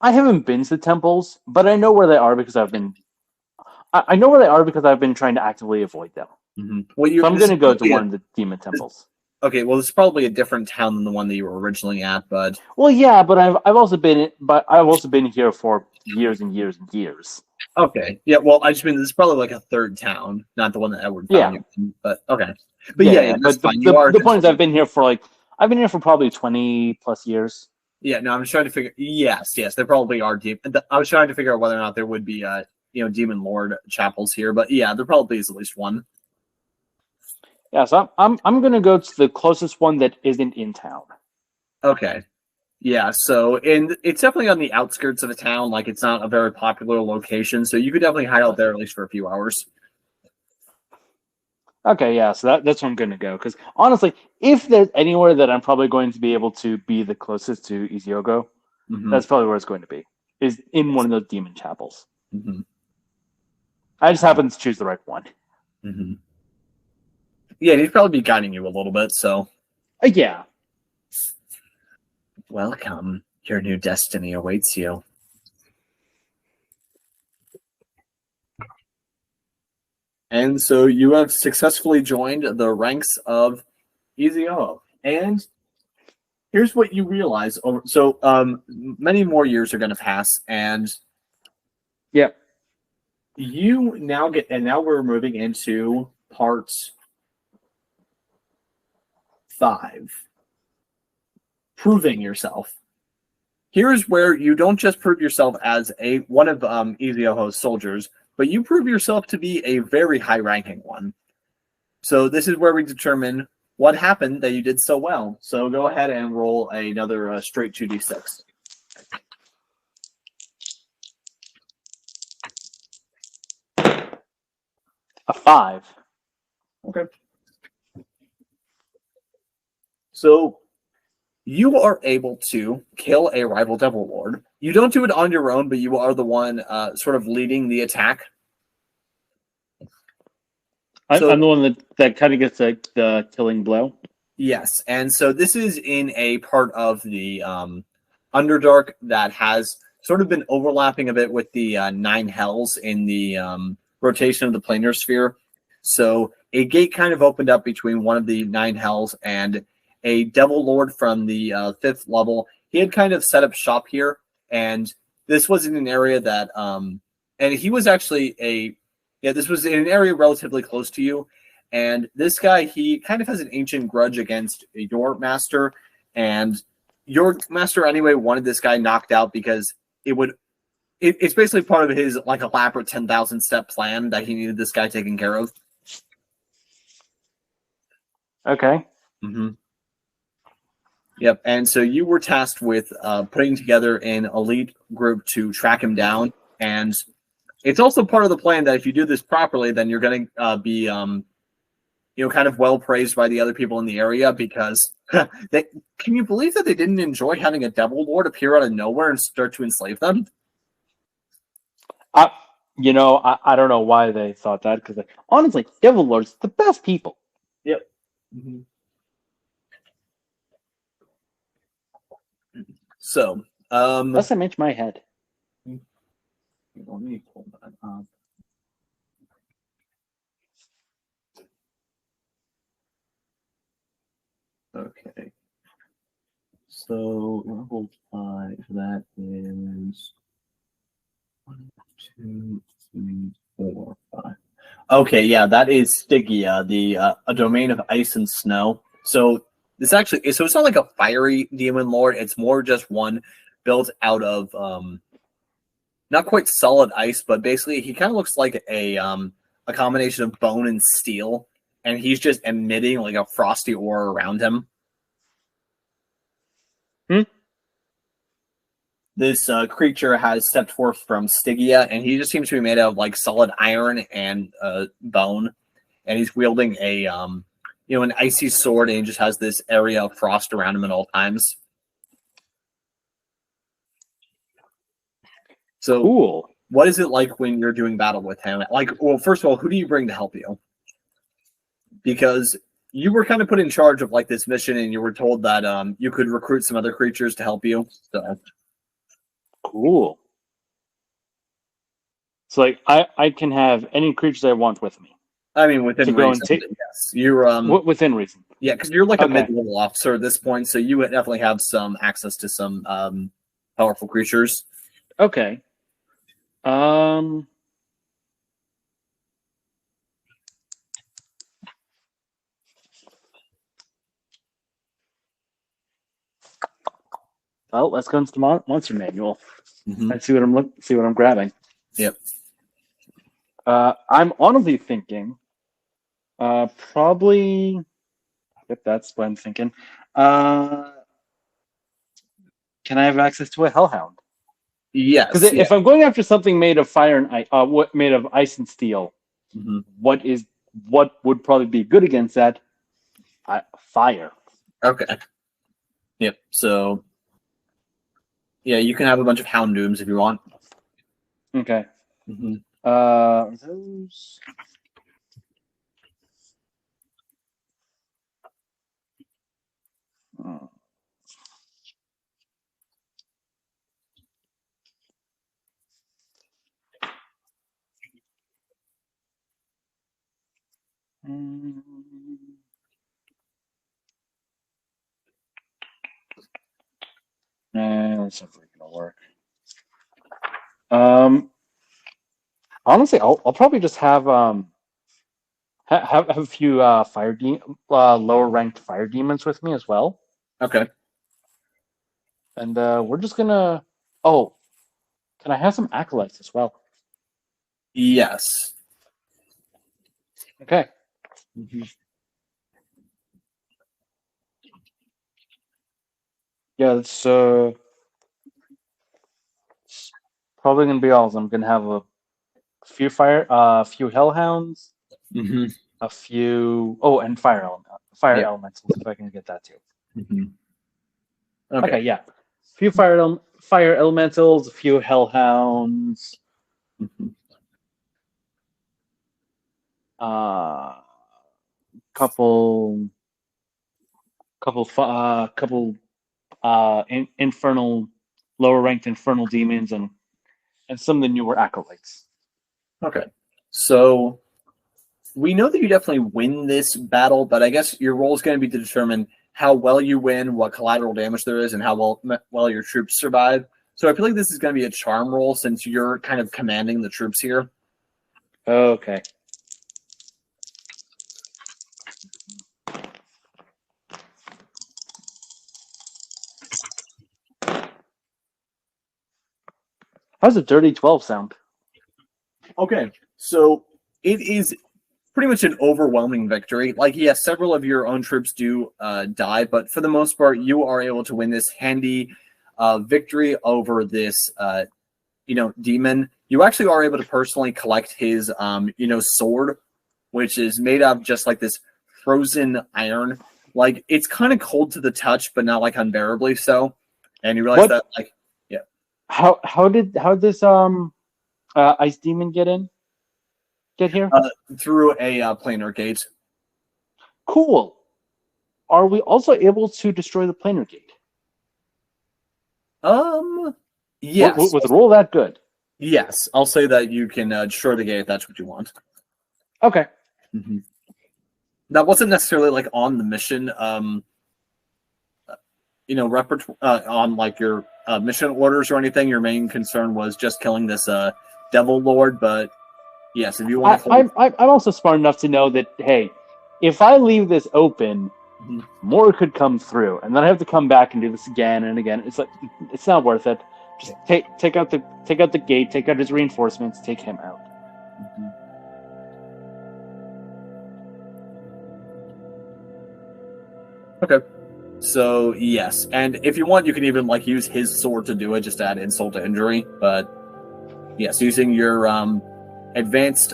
haven't been to the temples, but I know where they are because I know where they are because I've been trying to actively avoid them. Mm-hmm. Well, so I'm going to go to one of the demon temples. Okay, well, it's probably a different town than the one that you were originally at, but well, yeah, but I've also been here for years and years and years. Okay, yeah, well, I just mean this is probably like a third town, not the one that Edward found you in, but okay, but yeah but the point is, I've been here for probably 20 plus years. Yeah, no, I'm just trying to figure. Yes, there probably are deep. I was trying to figure out whether or not there would be, Demon Lord chapels here, but yeah, there probably is at least one. Yeah, so I'm gonna go to the closest one that isn't in town. Okay, yeah, so it's definitely on the outskirts of a town. Like it's not a very popular location, so you could definitely hide out there at least for a few hours. Okay, yeah, so that's where I'm going to go. Because honestly, if there's anywhere that I'm probably going to be able to be the closest to Iziogo, that's probably where it's going to be, is in one of those demon chapels. Mm-hmm. I just happen to choose the right one. Mm-hmm. Yeah, he'd probably be guiding you a little bit, so. Yeah. Welcome. Your new destiny awaits you. And so you have successfully joined the ranks of Iziogo. And here's what you realize. So many more years are going to pass, and yep. You now now we're moving into part 5. Proving yourself. Here's where you don't just prove yourself as one of Iziogo's soldiers, but you prove yourself to be a very high-ranking one. So this is where we determine what happened that you did so well. So go ahead and roll another straight 2d6. A 5. Okay. So you are able to kill a rival Devil Lord. You don't do it on your own, but you are the one sort of leading the attack. I'm the one that kind of gets the killing blow. Yes, and so this is in a part of the Underdark that has sort of been overlapping a bit with the 9 Hells in the rotation of the planar sphere. So a gate kind of opened up between one of the 9 Hells and a Devil Lord from the 5th level. He had kind of set up shop here, and this was in an area that, and he was actually this was in an area relatively close to you. And this guy, he kind of has an ancient grudge against your master, and your master anyway wanted this guy knocked out because it's basically part of his like elaborate 10,000 step plan that he needed this guy taken care of. Okay. Mm-hmm. Yep, and so you were tasked with putting together an elite group to track him down, and it's also part of the plan that if you do this properly, then you're going to be kind of well praised by the other people in the area because they can you believe that they didn't enjoy having a devil lord appear out of nowhere and start to enslave them? I I don't know why they thought that because honestly, Devil Lords the best people. Yep. Mm-hmm. So, Unless I mention my head. let me pull that up. Okay. So level 5, that is 1, 2, 3, 4, 5. Okay, yeah, that is Stygia, a domain of ice and snow. So it's not like a fiery demon lord. It's more just one built out of not quite solid ice, but basically he kind of looks like a combination of bone and steel, and he's just emitting like a frosty aura around him. This creature has stepped forth from Stygia, and he just seems to be made out of like solid iron and bone, and he's wielding an icy sword, and he just has this area of frost around him at all times. So, cool. What is it like when you're doing battle with him? Like, well, first of all, who do you bring to help you? Because you were kind of put in charge of like this mission, and you were told that you could recruit some other creatures to help you. So. Cool. So like I can have any creatures I want with me. I mean, within reason, yes. You're within reason. Yeah, because you're like a mid-level officer at this point, so you would definitely have some access to some powerful creatures. Okay. Well, let's go into the monster manual and see what I'm grabbing. Yep. I'm honestly thinking, probably. Yep, that's what I'm thinking. Can I have access to a Hellhound? Yes. Because if I'm going after something made of fire and ice, made of ice and steel, what would probably be good against that? Fire. Okay. Yep. So, yeah, you can have a bunch of Hound Dooms if you want. Okay. Those. Oh. That's not really gonna work. Honestly, I'll probably just have have a few lower ranked fire demons with me as well. Okay. And we're just gonna. Oh, can I have some acolytes as well? Yes. Okay. Yeah, it's probably gonna be all. I'm gonna have a few few hellhounds, a few and fire elementals if I can get that too. Okay, yeah, a few fire elementals, a few hellhounds, couple infernal lower ranked infernal demons and some of the newer acolytes. Okay, so we know that you definitely win this battle, but I guess your role is going to be to determine how well you win, what collateral damage there is, and how well your troops survive. So I feel like this is going to be a charm roll since you're kind of commanding the troops here. Okay. How's a dirty 12 sound? Okay, so it is pretty much an overwhelming victory. Like, yes, several of your own troops do die, but for the most part, you are able to win this handy victory over this, demon. You actually are able to personally collect his, sword, which is made of just like this frozen iron. Like it's kind of cold to the touch, but not like unbearably so. And you realize that like How did this ice demon get here? through a planar gate. Cool. Are we also able to destroy the planar gate? Yes. With a roll that good. Yes, I'll say that you can destroy the gate if that's what you want. Okay. Mm-hmm. That wasn't necessarily like on the mission, on like your mission orders or anything. Your main concern was just killing this devil lord. But yes, if you want to, I'm also smart enough to know that hey, if I leave this open, more could come through, and then I have to come back and do this again and again. It's like it's not worth it. Just take out the gate, take out his reinforcements, take him out. Mm-hmm. Okay. So yes, and if you want, you can even like use his sword to do it, just to add insult to injury. But yes, using your advanced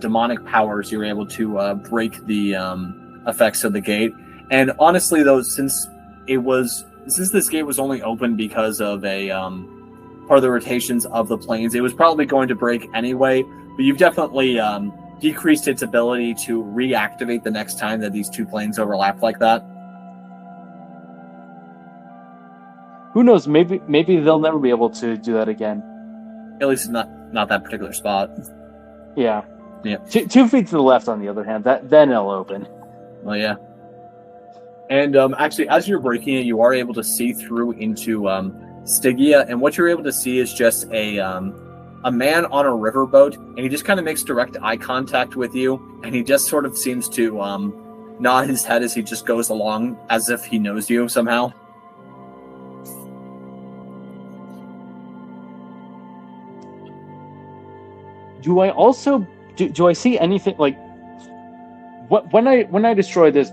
demonic powers, you're able to break the effects of the gate. And honestly, though, since this gate was only open because of a part of the rotations of the planes, it was probably going to break anyway. But you've definitely decreased its ability to reactivate the next time that these two planes overlap like that. Who knows? Maybe they'll never be able to do that again. At least not that particular spot. Yeah. Yeah. 2 feet to the left, on the other hand, then it'll open. Well, yeah. And actually, as you're breaking it, you are able to see through into Stygia, and what you're able to see is just a man on a riverboat, and he just kind of makes direct eye contact with you, and he just sort of seems to nod his head as he just goes along, as if he knows you somehow. Do I also do I see anything like when I destroy this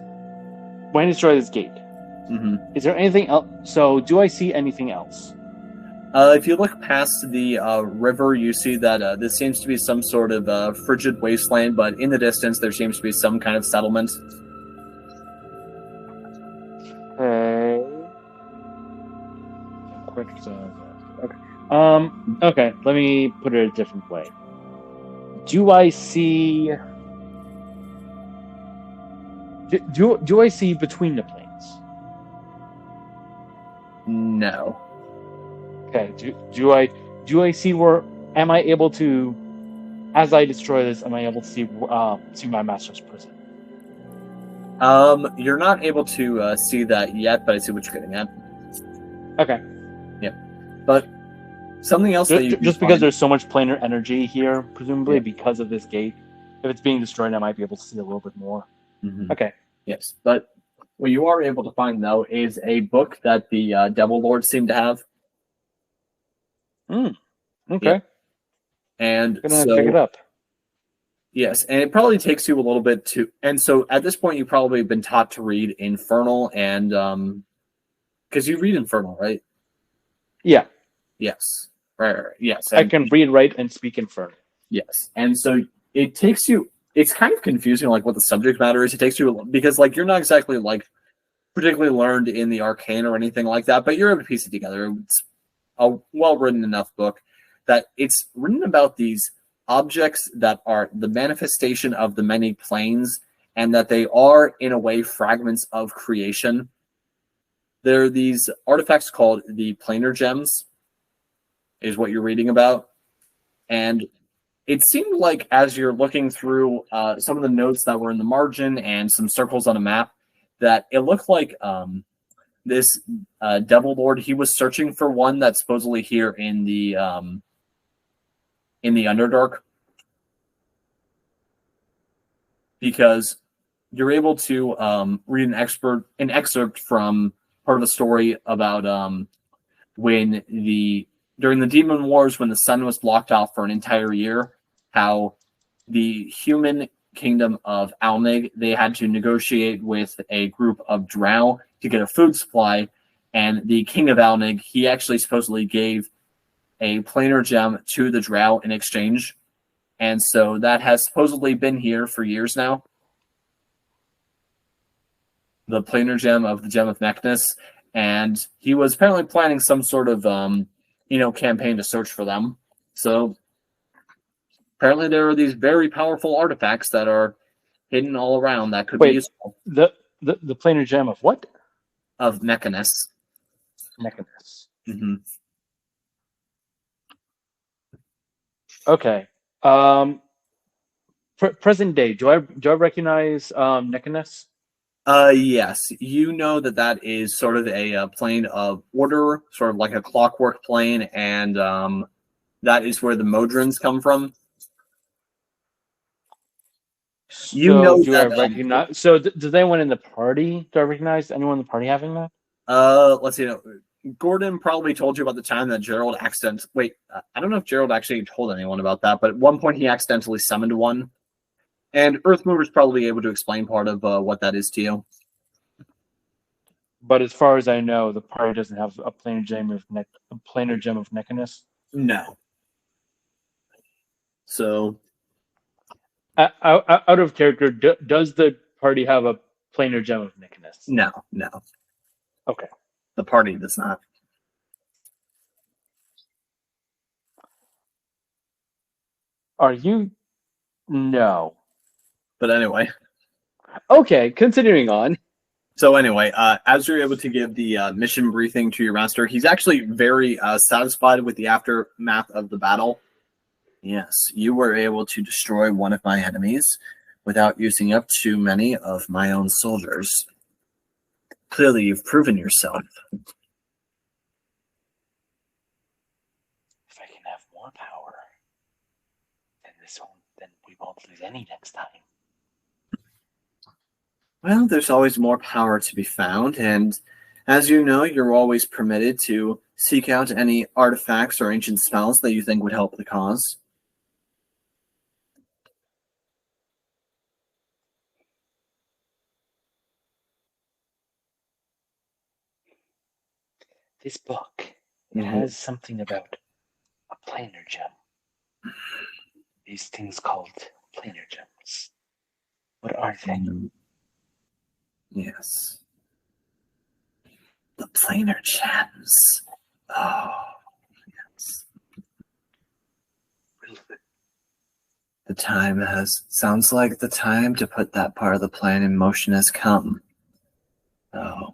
gate? Mm-hmm. Is there anything else? So do I see anything else? If you look past the river, you see that this seems to be some sort of frigid wasteland, but in the distance there seems to be some kind of settlement. Quick. Okay. Okay. Let me put it a different way. Do I see? Do I see between the planes? No. Okay. Do I see where? Am I able to? As I destroy this, am I able to see my master's prison? You're not able to see that yet, but I see what you're getting at. Okay. Yeah, but something else that you just because there's so much planar energy here, presumably because of this gate. If it's being destroyed, I might be able to see a little bit more. Mm-hmm. Okay. Yes, but what you are able to find though is a book that the Devil Lords seem to have. Okay. Yeah. And I'm gonna pick it up. Yes, and it probably takes you a little bit to, and so at this point, you've probably been taught to read Infernal, and because you read Infernal, right? Yeah. Yes. Right. Yes. I can read, write, and speak Infernal. Yes, and so it takes you. It's kind of confusing, like what the subject matter is. It takes you because, like, you're not exactly like particularly learned in the arcane or anything like that, but you're able to piece it together. It's a well-written enough book that it's written about these objects that are the manifestation of the many planes, and that they are, in a way, fragments of creation. There are these artifacts called the planar gems, is what you're reading about. And it seemed like as you're looking through some of the notes that were in the margin and some circles on a map, that it looked like this Devil Lord, he was searching for one that's supposedly here in the Underdark, because you're able to read an excerpt from part of the story about when during the Demon Wars, when the sun was blocked off for an entire year, how the human kingdom of Alnig, they had to negotiate with a group of drow to get a food supply, and the king of Alnig, he actually supposedly gave a planar gem to the drow in exchange, and so that has supposedly been here for years now. the planar gem of the Gem of Mechanus, and he was apparently planning some sort of campaign to search for them. So apparently there are these very powerful artifacts that are hidden all around that could be useful. The planar gem of what? Of Mechanus. Mechanus. Mm-hmm. Okay. Present day, do I recognize Mechanus? Yes, you know that is sort of a plane of order, sort of like a clockwork plane, and that is where the Modrons come from. You know do I recognize? So does anyone in the party? Do I recognize anyone in the party having that? Let's see. Gordon probably told you about the time that Gerald accidentally. Wait, I don't know if Gerald actually told anyone about that, but at one point he accidentally summoned one, and Earthmover's probably able to explain part of what that is to you. But as far as I know, the party doesn't have a planar gem of Mechanus. No. So, out of character, does the party have a planar gem of Mechanus? No. Okay. The party does not. Are you? No. But anyway. Okay, continuing on. So anyway, as you're able to give the mission briefing to your master, he's actually very satisfied with the aftermath of the battle. Yes, you were able to destroy one of my enemies without using up too many of my own soldiers. Clearly, you've proven yourself. If I can have more power, then we won't lose any next time. Well, there's always more power to be found, and as you know, you're always permitted to seek out any artifacts or ancient spells that you think would help the cause. This book, it has something about a planar gem. These things called planar gems. What are they? Yes. The planar gems. Oh, yes. The time sounds like the time to put that part of the plan in motion has come. Oh,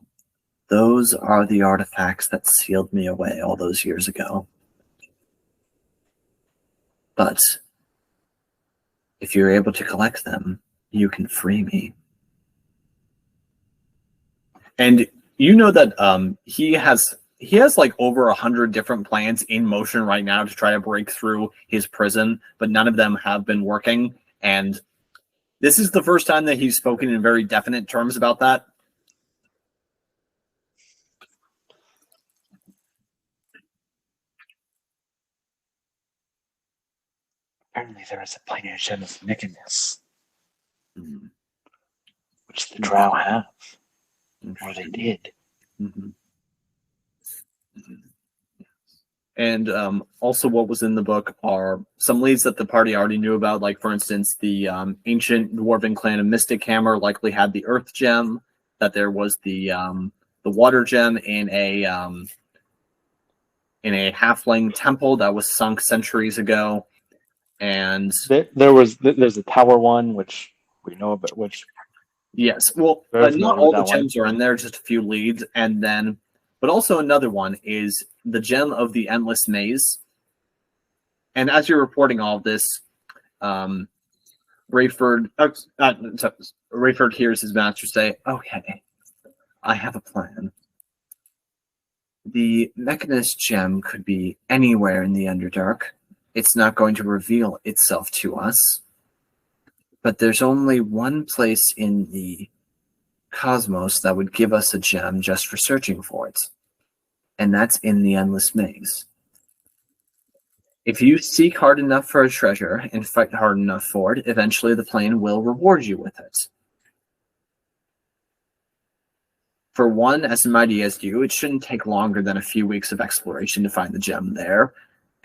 those are the artifacts that sealed me away all those years ago. But if you're able to collect them, you can free me. And you know that he has like over 100 different plans in motion right now to try to break through his prison, but none of them have been working. And this is the first time that he's spoken in very definite terms about that. Apparently there is a planar gem of Mechanus, which the Drow have. Or they did. And also what was in the book are some leads that the party already knew about, like, for instance, the ancient dwarven clan of Mystic Hammer likely had the Earth Gem, that there was the Water Gem in a halfling temple that was sunk centuries ago. And there's a tower one, which we know about, which yes, well, not all the gems are in there, just a few leads, and then, but also another one is the gem of the Endless Maze. And as you're reporting all of this, Raiford hears his master say, "Okay, I have a plan. The Mechanist gem could be anywhere in the Underdark. It's not going to reveal itself to us. But there's only one place in the cosmos that would give us a gem just for searching for it. And that's in the Endless Maze. If you seek hard enough for a treasure and fight hard enough for it, eventually the plane will reward you with it. For one as mighty as you, it shouldn't take longer than a few weeks of exploration to find the gem there,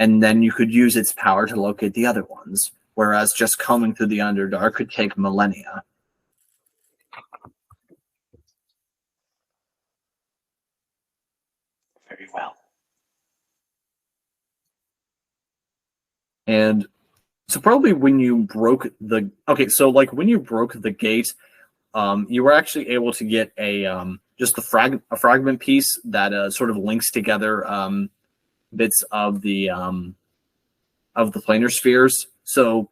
and then you could use its power to locate the other ones, whereas just combing through the Underdark could take millennia." And so probably when you broke the when you broke the gate, you were actually able to get just a fragment piece that sort of links together bits of the planar spheres. So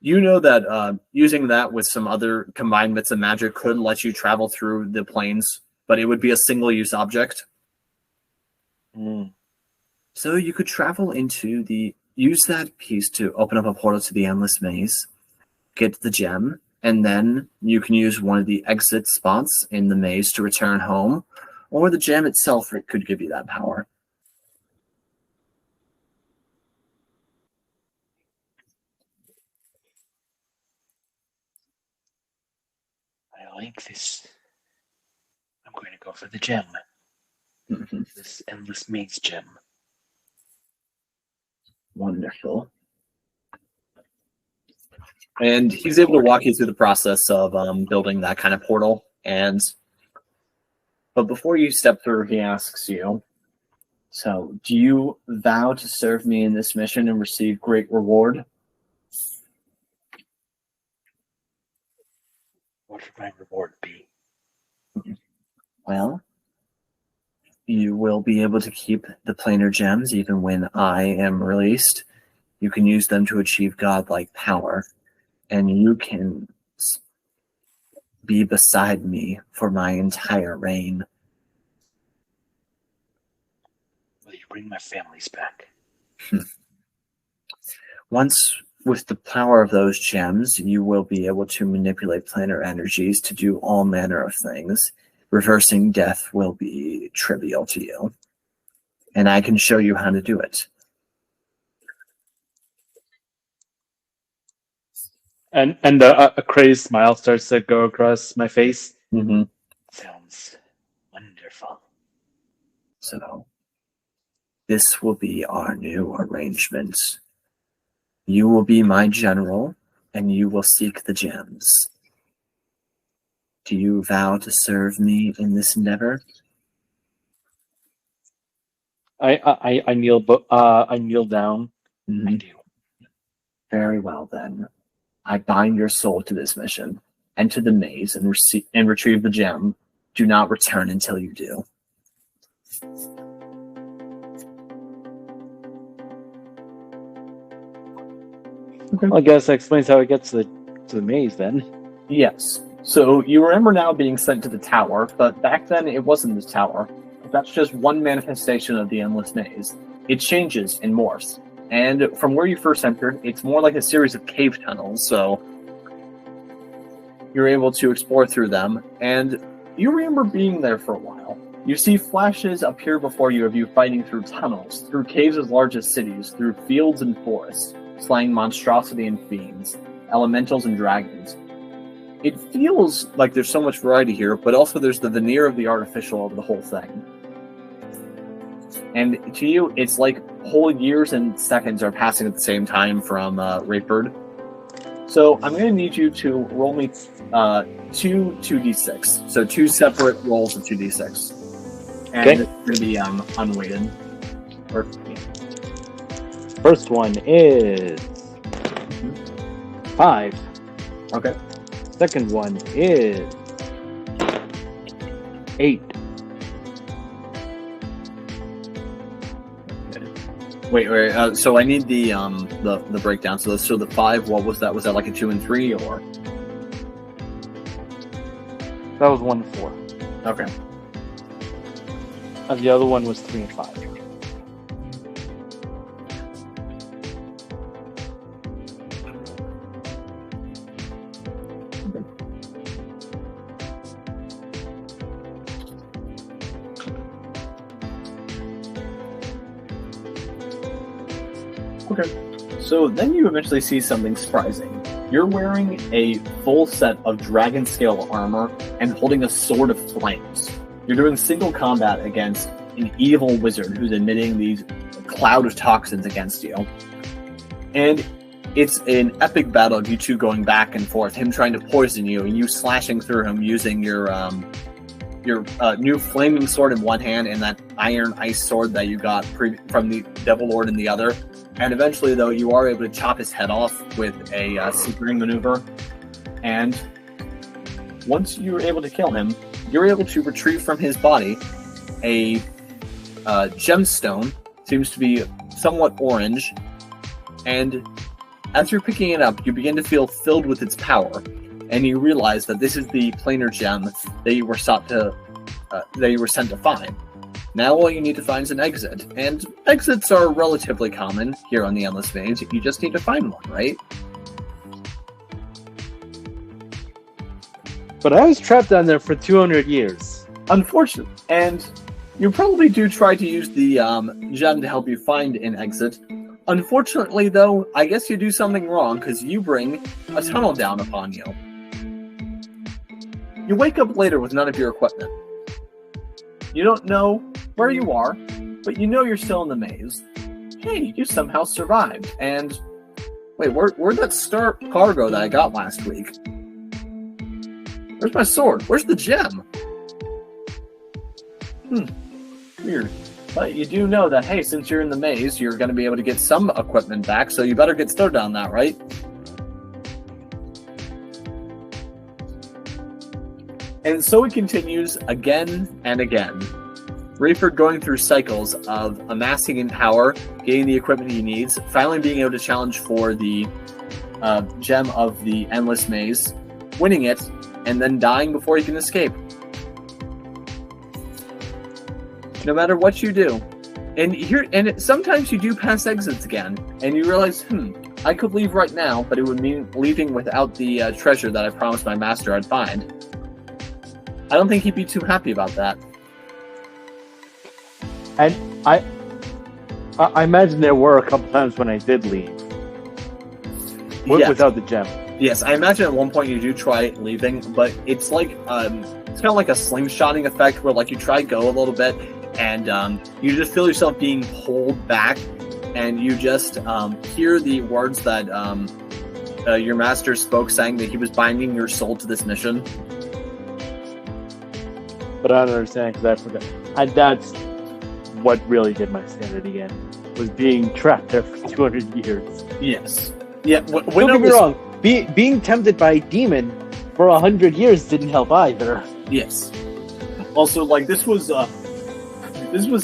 you know that using that with some other combined bits of magic could let you travel through the planes, but it would be a single-use object. So you could travel use that piece to open up a portal to the Endless Maze, get the gem, and then you can use one of the exit spots in the maze to return home, or the gem itself could give you that power. I like this. I'm going to go for the gem. This Endless Maze gem. Wonderful. And he's able to walk you through the process of building that kind of portal. But before you step through, he asks you, so do you vow to serve me in this mission and receive great reward? What would my reward be? Well, you will be able to keep the planar gems even when I am released. You can use them to achieve godlike power, and you can be beside me for my entire reign. Will you bring my families back? Once with the power of those gems, you will be able to manipulate planar energies to do all manner of things. Reversing death will be trivial to you, and I can show you how to do it. And a crazed smile starts to go across my face. Mm-hmm. Sounds wonderful. So, this will be our new arrangement. You will be my general, and you will seek the gems. Do you vow to serve me in this endeavor? I kneel down. Mm-hmm. I do. Very well then. I bind your soul to this mission. Enter the maze and retrieve the gem. Do not return until you do. Okay. Well, I guess that explains how it gets to the maze then. Yes. So you remember now being sent to the tower, but back then it wasn't the tower. That's just one manifestation of the Endless Maze. It changes and morphs. And from where you first entered, it's more like a series of cave tunnels, so you're able to explore through them, and you remember being there for a while. You see flashes appear before you of you fighting through tunnels, through caves as large as cities, through fields and forests, slaying monstrosity and fiends, elementals and dragons. It feels like there's so much variety here, but also there's the veneer of the artificial over the whole thing. And to you, it's like whole years and seconds are passing at the same time from Raiford. So I'm going to need you to roll me two 2d6. So two separate rolls of 2d6. And Okay. it's going to be unweighted. First one is 5. Okay. Second one is 8. Wait. So I need the breakdown. So the 5. What was that? Was that like a 2 and 3 or? That was 1 and 4. Okay. And the other one was 3 and 5. Okay. So then you eventually see something surprising. You're wearing a full set of dragon scale armor and holding a sword of flames. You're doing single combat against an evil wizard who's emitting these cloud of toxins against you. And it's an epic battle of you two going back and forth, him trying to poison you and you slashing through him using your new flaming sword in one hand and that iron ice sword that you got from the Devil Lord in the other. And eventually, though, you are able to chop his head off with a secret maneuver. And once you're able to kill him, you're able to retrieve from his body a gemstone. Seems to be somewhat orange. And as you're picking it up, you begin to feel filled with its power. And you realize that this is the planar gem that you were sent to find. Now all you need to find is an exit. And exits are relatively common here on the Endless Maze. You just need to find one, right? But I was trapped down there for 200 years. Unfortunately. And you probably do try to use the gem to help you find an exit. Unfortunately, though, I guess you do something wrong because you bring a tunnel down upon you. You wake up later with none of your equipment. You don't know where you are, but you know you're still in the maze. Hey, you somehow survived. And wait, where'd that star cargo that I got last week? Where's my sword? Where's the gem? Weird. But you do know that, hey, since you're in the maze, you're going to be able to get some equipment back, so you better get started on that, right? And so it continues again and again. Raiford going through cycles of amassing in power, getting the equipment he needs, finally being able to challenge for the gem of the Endless Maze, winning it, and then dying before he can escape. No matter what you do. Sometimes you do pass exits again, and you realize, I could leave right now, but it would mean leaving without the treasure that I promised my master I'd find. I don't think he'd be too happy about that. And I imagine there were a couple times when I did leave. Yes. Without the gem. Yes, I imagine at one point you do try leaving, but it's like it's kind of like a slingshotting effect where like you try to go a little bit and you just feel yourself being pulled back, and you just hear the words that your master spoke, saying that he was binding your soul to this mission. But I don't understand because I forgot. And that's what really did my sanity in, was being trapped there for 200 years. Yes. Yeah. Don't get me wrong. Being tempted by a demon for 100 years didn't help either. Yes. Also, like this was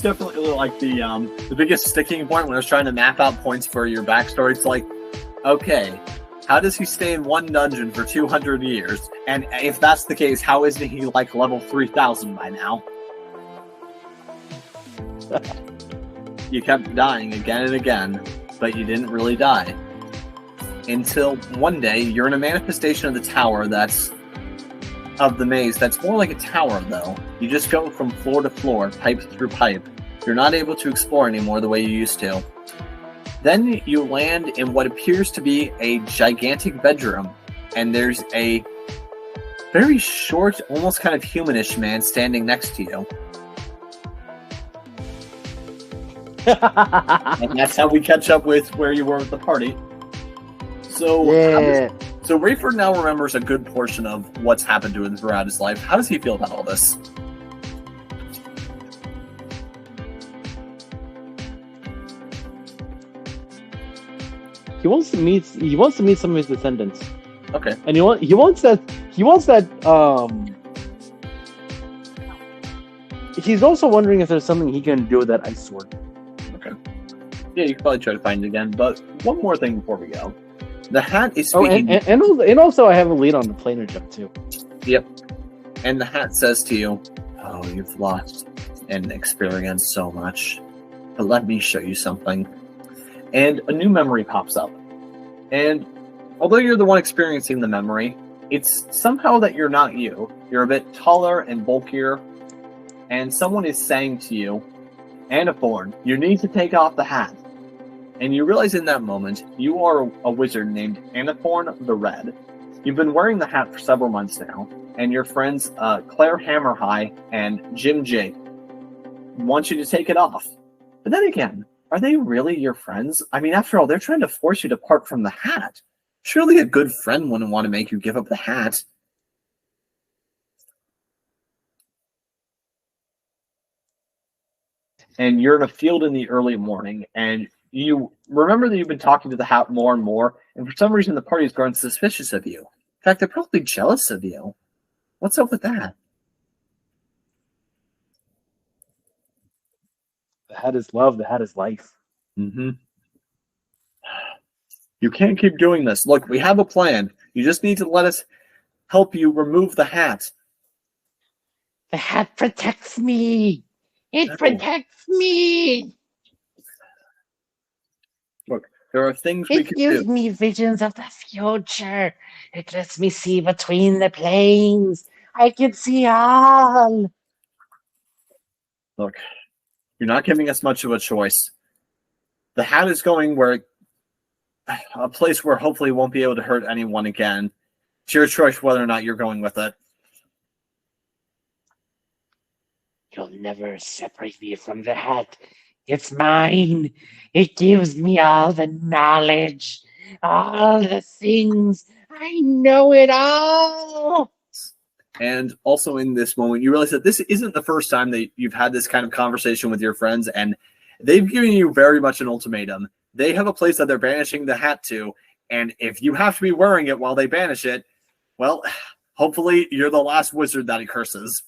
definitely like the biggest sticking point when I was trying to map out points for your backstory. It's like, okay, how does he stay in one dungeon for 200 years? And if that's the case, how isn't he like level 3000 by now? You kept dying again and again, but you didn't really die. Until one day, you're in a manifestation of the tower of the maze that's more like a tower, though. You just go from floor to floor, pipe through pipe. You're not able to explore anymore the way you used to. Then you land in what appears to be a gigantic bedroom, and there's a very short, almost kind of humanish man standing next to you. And that's how we catch up with where you were at the party. So, Yeah. So Raiford now remembers a good portion of what's happened to him throughout his life. How does he feel about all this? He wants to meet some of his descendants. Okay. And he wants that he's also wondering if there's something he can do with that ice sword. Okay. Yeah, you can probably try to find it again, but one more thing before we go. The hat is speaking... and also I have a lead on the planar jump too. Yep. And the hat says to you, oh, you've lost and experienced so much, but let me show you something. And a new memory pops up. And although you're the one experiencing the memory, it's somehow that you're not you. You're a bit taller and bulkier, and someone is saying to you, Anathorn, you need to take off the hat. And you realize in that moment, you are a wizard named Anathorn the Red. You've been wearing the hat for several months now, and your friends Claire Hammerhigh and Jim Jake want you to take it off. But then again, are they really your friends? I mean, after all, they're trying to force you to part from the hat. Surely a good friend wouldn't want to make you give up the hat. And you're in a field in the early morning, and you remember that you've been talking to the hat more and more, and for some reason the party has grown suspicious of you. In fact, they're probably jealous of you. What's up with that? The hat is love. The hat is life. Mm-hmm. You can't keep doing this. Look, we have a plan. You just need to let us help you remove the hat. The hat protects me. It protects me. Look, there are things we It can gives do. me visions of the future. It lets me see between the planes. I can see all. Look, you're not giving us much of a choice. The hat is going where a place where hopefully it won't be able to hurt anyone again. It's your choice whether or not you're going with it. You'll never separate me from the hat. It's mine. It gives me all the knowledge, all the things. I know it all. And also in this moment, you realize that this isn't the first time that you've had this kind of conversation with your friends, and they've given you very much an ultimatum. They have a place that they're banishing the hat to, and if you have to be wearing it while they banish it, well, hopefully you're the last wizard that he curses.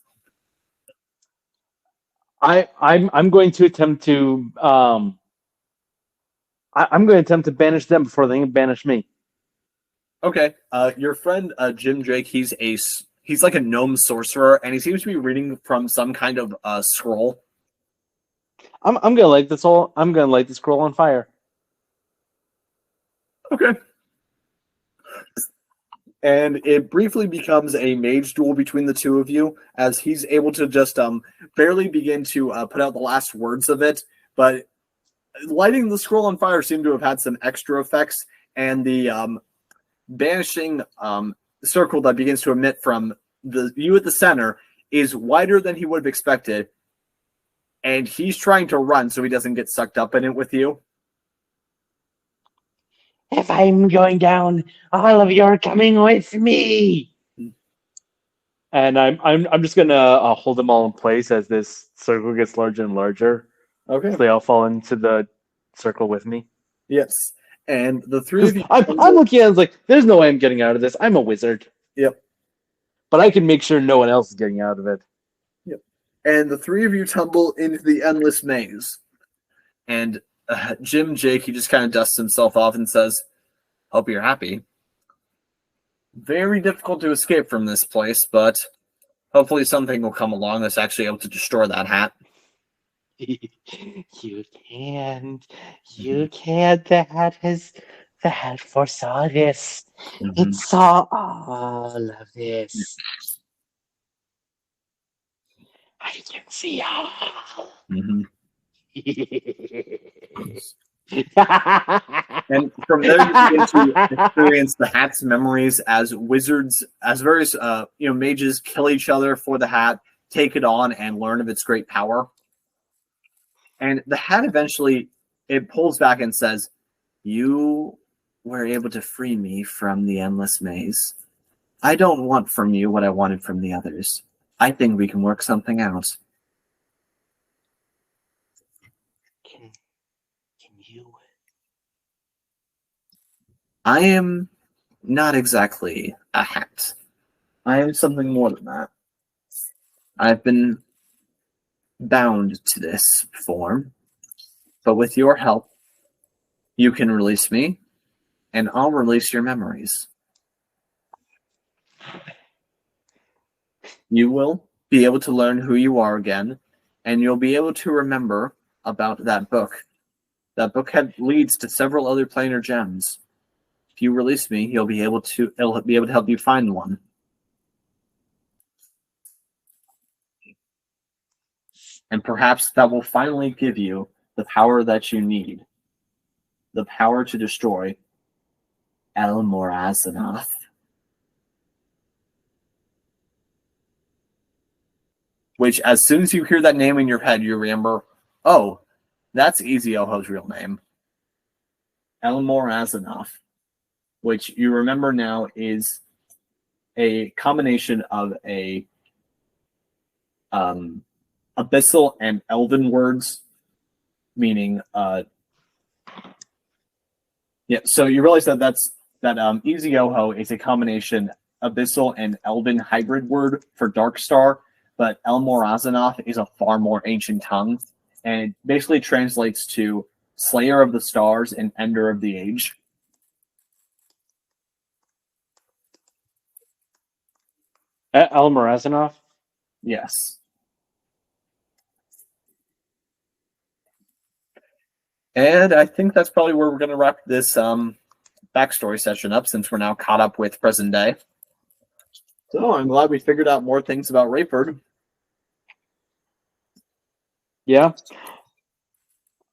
I'm going to attempt to I'm going to attempt to banish them before they can banish me. Okay, your friend Jim Drake, he's like a gnome sorcerer, and he seems to be reading from some kind of scroll. I'm gonna light this all. I'm gonna light this scroll on fire. Okay. And it briefly becomes a mage duel between the two of you, as he's able to just barely begin to put out the last words of it. But lighting the scroll on fire seemed to have had some extra effects, and the banishing circle that begins to emit from you at the center is wider than he would have expected, and he's trying to run so he doesn't get sucked up in it with you. If I'm going down, all of you are coming with me. And I'm just gonna hold them all in place as this circle gets larger and larger. Okay. So they all fall into the circle with me. Yes. And the three of you. I'm looking at it like, there's no way I'm getting out of this. I'm a wizard. Yep. But I can make sure no one else is getting out of it. Yep. And the three of you tumble into the endless maze. And Jim Jake, he just kind of dusts himself off and says, "Hope you're happy. Very difficult to escape from this place, but hopefully something will come along that's actually able to destroy that hat." You can't. You can't. The hat foresaw this. Mm-hmm. It saw all of this. I can see all. Mm-hmm. And from there, you begin to experience the hat's memories as wizards, as various mages kill each other for the hat, take it on, and learn of its great power. And the hat eventually it pulls back and says, "You were able to free me from the endless maze. I don't want from you what I wanted from the others. I think we can work something out." Can you? I am not exactly a hat. I am something more than that. I've been bound to this form, but with your help, you can release me, and I'll release your memories. You will be able to learn who you are again, and you'll be able to remember about that book. That book leads to several other planar gems. If you release me, it'll be able to help you find one. And perhaps that will finally give you the power that you need. The power to destroy El Morazanoth. Which, as soon as you hear that name in your head, you remember, oh, that's Easy Oho's real name. El Morazanoth. Which you remember now is a combination of a abyssal and elven words, meaning Yeah, so you realize that Easy-Yoho is a combination Abyssal and Elven hybrid word for Dark Star, but El Morazanoth is a far more ancient tongue, and it basically translates to Slayer of the Stars and Ender of the Age. Al Morazanov? Yes. And I think that's probably where we're going to wrap this backstory session up, since we're now caught up with present day. So I'm glad we figured out more things about Raiford. Yeah.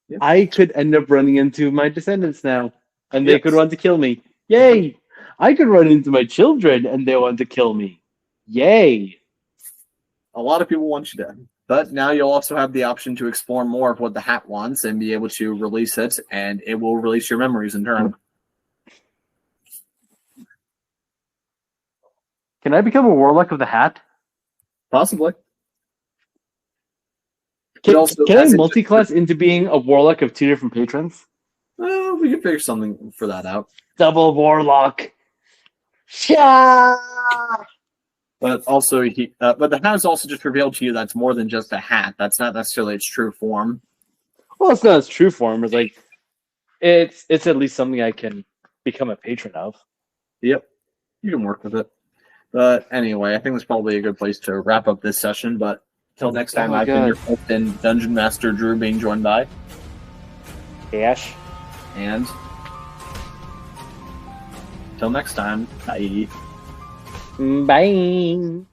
Yep. I could end up running into my descendants now, and they Yes. could want to kill me. Yay! I could run into my children, and they want to kill me. Yay! A lot of people want you dead. But now you'll also have the option to explore more of what the hat wants and be able to release it, and it will release your memories in turn. Can I become a warlock of the hat? Possibly. Can, also, can I as it- multi-class into being a warlock of 2 different patrons? We can figure something for that out. Double warlock. Sha! But also, but the hat is also just revealed to you that's more than just a hat. That's not necessarily its true form. Well, it's not its true form. It's like it's at least something I can become a patron of. Yep, you can work with it. But anyway, I think that's probably a good place to wrap up this session. But till next time, I've been your host and Dungeon Master Drew, being joined by Ash. And till next time, bye. Bye.